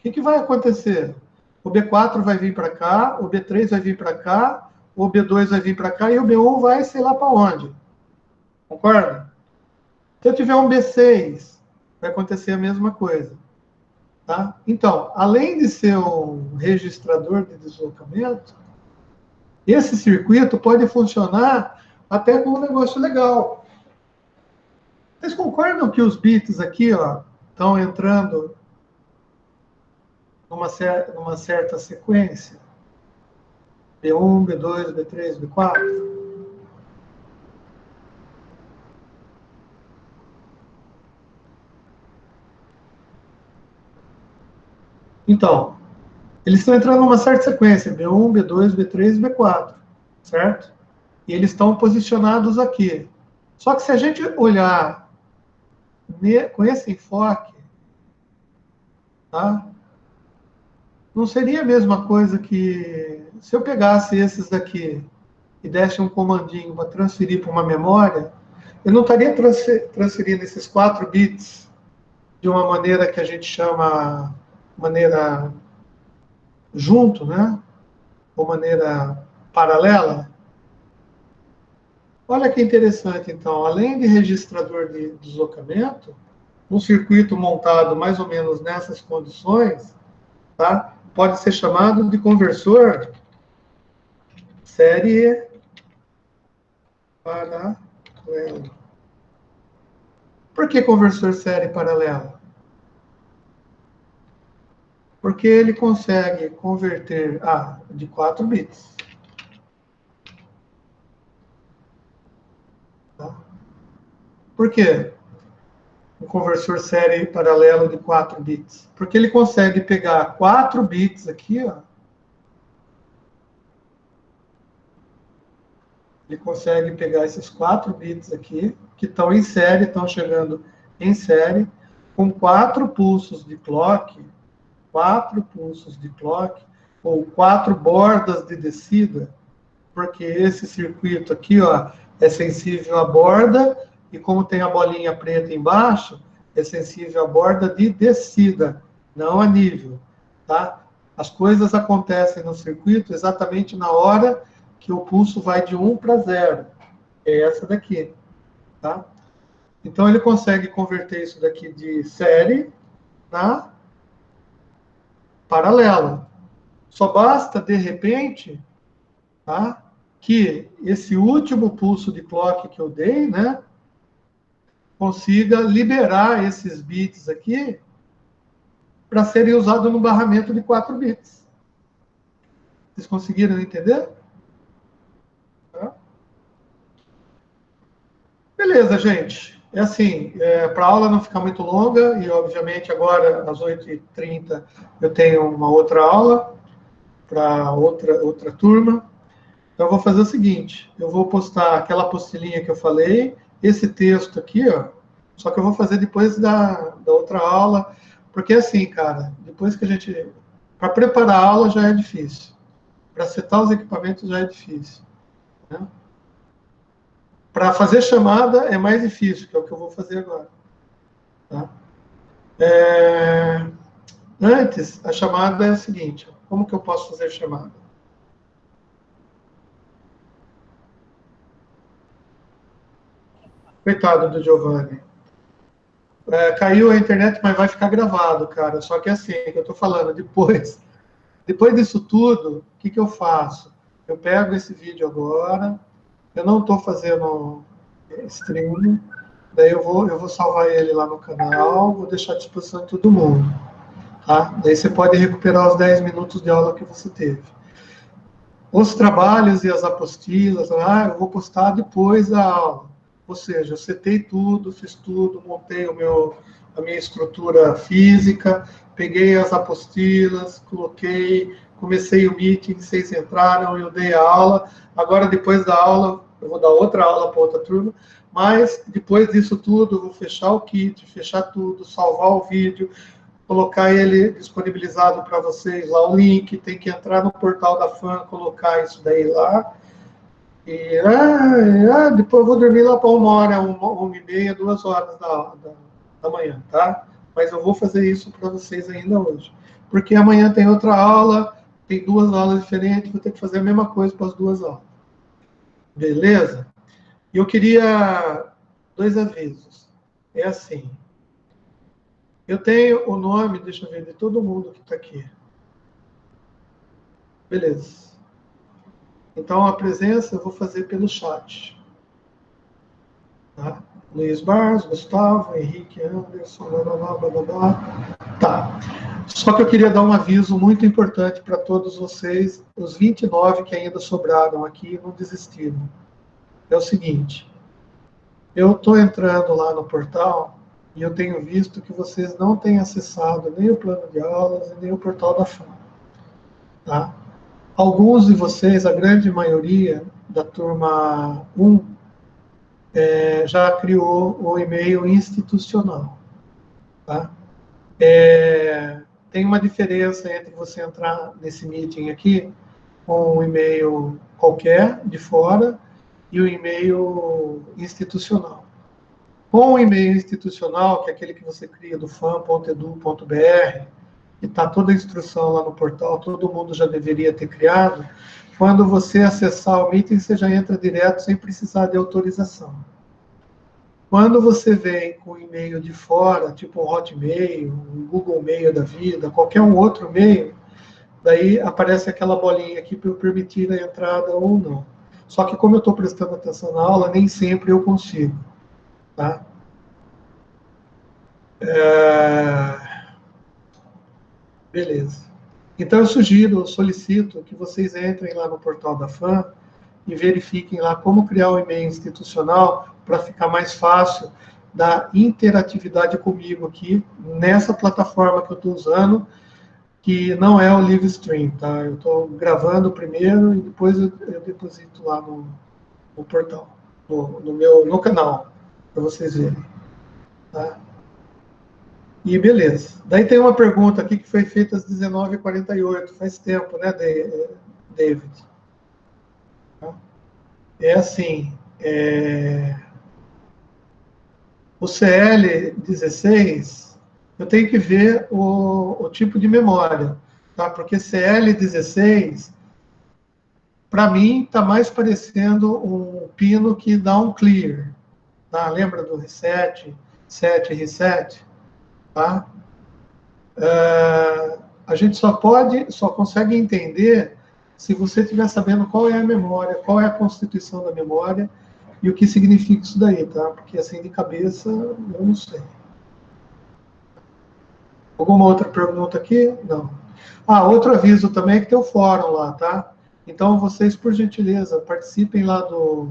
S1: O que vai acontecer? O B4 vai vir para cá, o B3 vai vir para cá, o B2 vai vir para cá e o B1 vai sei lá para onde. Concorda? Se eu tiver um B6, vai acontecer a mesma coisa. Tá? Então, além de ser um registrador de deslocamento, esse circuito pode funcionar até com um negócio legal. Vocês concordam que os bits aqui, ó, estão entrando numa certa sequência? B1, B2, B3, B4? Então, eles estão entrando numa certa sequência, B1, B2, B3 e B4, certo? E eles estão posicionados aqui. Só que se a gente olhar com esse enfoque, tá? Não seria a mesma coisa que se eu pegasse esses daqui e desse um comandinho para transferir para uma memória, eu não estaria transferindo esses 4 bits de uma maneira que a gente chama maneira junto, né? Ou maneira paralela. Olha que interessante, então, além de registrador de deslocamento, um circuito montado mais ou menos nessas condições, tá? Pode ser chamado de conversor série paralelo. Por que conversor série paralelo? Porque ele consegue converter de 4 bits. Tá? Por quê? Um conversor série paralelo de 4 bits. Porque ele consegue pegar 4 bits aqui, ó. Ele consegue pegar esses 4 bits aqui, que estão em série, estão chegando em série, com 4 pulsos de clock, 4 pulsos de clock, ou 4 bordas de descida, porque esse circuito aqui, ó, é sensível à borda, e como tem a bolinha preta embaixo, é sensível à borda de descida, não a nível, tá? As coisas acontecem no circuito exatamente na hora que o pulso vai de 1 para 0. É essa daqui, tá? Então, ele consegue converter isso daqui de série na paralela. Só basta, de repente, tá, que esse último pulso de clock que eu dei, né, consiga liberar esses bits aqui para serem usados no barramento de 4 bits. Vocês conseguiram entender? Tá? Beleza, gente. É assim, para a aula não ficar muito longa, e obviamente agora, às 8h30, eu tenho uma outra aula para outra turma. Então, eu vou fazer o seguinte, eu vou postar aquela apostilinha que eu falei, esse texto aqui, ó, só que eu vou fazer depois da outra aula, porque assim, cara, depois que a gente... Para preparar a aula já é difícil. Para setar os equipamentos já é difícil. Né? Para fazer chamada é mais difícil, que é o que eu vou fazer agora. Tá? Antes, a chamada é a seguinte, como que eu posso fazer chamada? Coitado do Giovanni. Caiu a internet, mas vai ficar gravado, cara. Só que é assim, que eu estou falando, depois disso tudo, o que eu faço? Eu pego esse vídeo agora, eu não estou fazendo streaming, daí eu vou salvar ele lá no canal, vou deixar à disposição de todo mundo. Tá? Daí você pode recuperar os 10 minutos de aula que você teve. Os trabalhos e as apostilas, eu vou postar depois da aula. Ou seja, eu setei tudo, fiz tudo, montei a minha estrutura física, peguei as apostilas, coloquei, comecei o meeting, vocês entraram, eu dei a aula. Agora, depois da aula, eu vou dar outra aula para outra turma, mas depois disso tudo, eu vou fechar o kit, fechar tudo, salvar o vídeo, colocar ele disponibilizado para vocês lá, o link, tem que entrar no portal da FAM, colocar isso daí lá. E depois eu vou dormir lá para 1h, 1h30, 2h da manhã, tá? Mas eu vou fazer isso para vocês ainda hoje. Porque amanhã tem outra aula, tem 2 aulas diferentes, vou ter que fazer a mesma coisa para as 2 aulas. Beleza? E eu queria 2 avisos. É assim, eu tenho o nome, deixa eu ver, de todo mundo que está aqui. Beleza. Então, a presença eu vou fazer pelo chat. Tá? Luiz Barros, Gustavo, Henrique, Anderson, blá, blá, blá, blá. Tá. Só que eu queria dar um aviso muito importante para todos vocês, os 29 que ainda sobraram aqui e não desistiram. É o seguinte, eu estou entrando lá no portal e eu tenho visto que vocês não têm acessado nem o plano de aulas e nem o portal da FAM. Tá? Alguns de vocês, a grande maioria da turma 1, já criou o e-mail institucional. Tá? Tem uma diferença entre você entrar nesse meeting aqui com um e-mail qualquer, de fora, e o e-mail institucional. Com o e-mail institucional, que é aquele que você cria do fan.edu.br, que está toda a instrução lá no portal, todo mundo já deveria ter criado, quando você acessar o meeting, você já entra direto sem precisar de autorização. Quando você vem com e-mail de fora, tipo um Hotmail, um Google Mail da vida, qualquer um outro e-mail, daí aparece aquela bolinha aqui para eu permitir a entrada ou não. Só que como eu estou prestando atenção na aula, nem sempre eu consigo. Tá? Beleza. Então eu sugiro, eu solicito que vocês entrem lá no portal da FAM e verifiquem lá como criar o e-mail institucional para ficar mais fácil da interatividade comigo aqui, nessa plataforma que eu estou usando, que não é o Livestream, tá? Eu estou gravando primeiro e depois eu deposito lá no portal, no canal, para vocês verem. Tá? E beleza. Daí tem uma pergunta aqui que foi feita às 19h48, faz tempo, né, David? É assim, o CL16, eu tenho que ver o tipo de memória, tá? Porque CL16 para mim, está mais parecendo um pino que dá um clear. Tá? Lembra do reset, set, reset? Tá? A gente só consegue entender se você estiver sabendo qual é a memória, qual é a constituição da memória e o que significa isso daí, tá? Porque assim, de cabeça, eu não sei. Alguma outra pergunta aqui? Não. Outro aviso também é que tem o fórum lá, tá? Então, vocês, por gentileza, participem lá do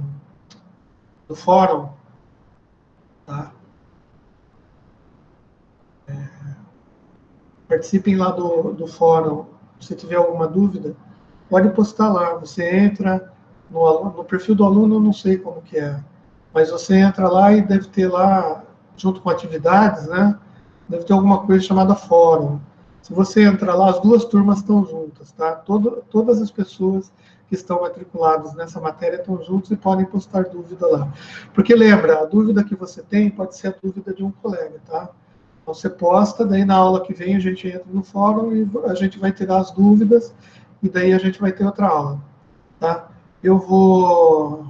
S1: fórum, tá? Participem lá do fórum. Se tiver alguma dúvida, pode postar lá. Você entra no perfil do aluno, eu não sei como que é, mas você entra lá e deve ter lá, junto com atividades, né? Deve ter alguma coisa chamada fórum. Se você entrar lá, as duas turmas estão juntas, tá? Todas as pessoas que estão matriculadas nessa matéria estão juntos e podem postar dúvida lá. Porque lembra, a dúvida que você tem pode ser a dúvida de um colega, tá? Então você posta, daí na aula que vem a gente entra no fórum e a gente vai tirar as dúvidas e daí a gente vai ter outra aula, tá? Eu vou...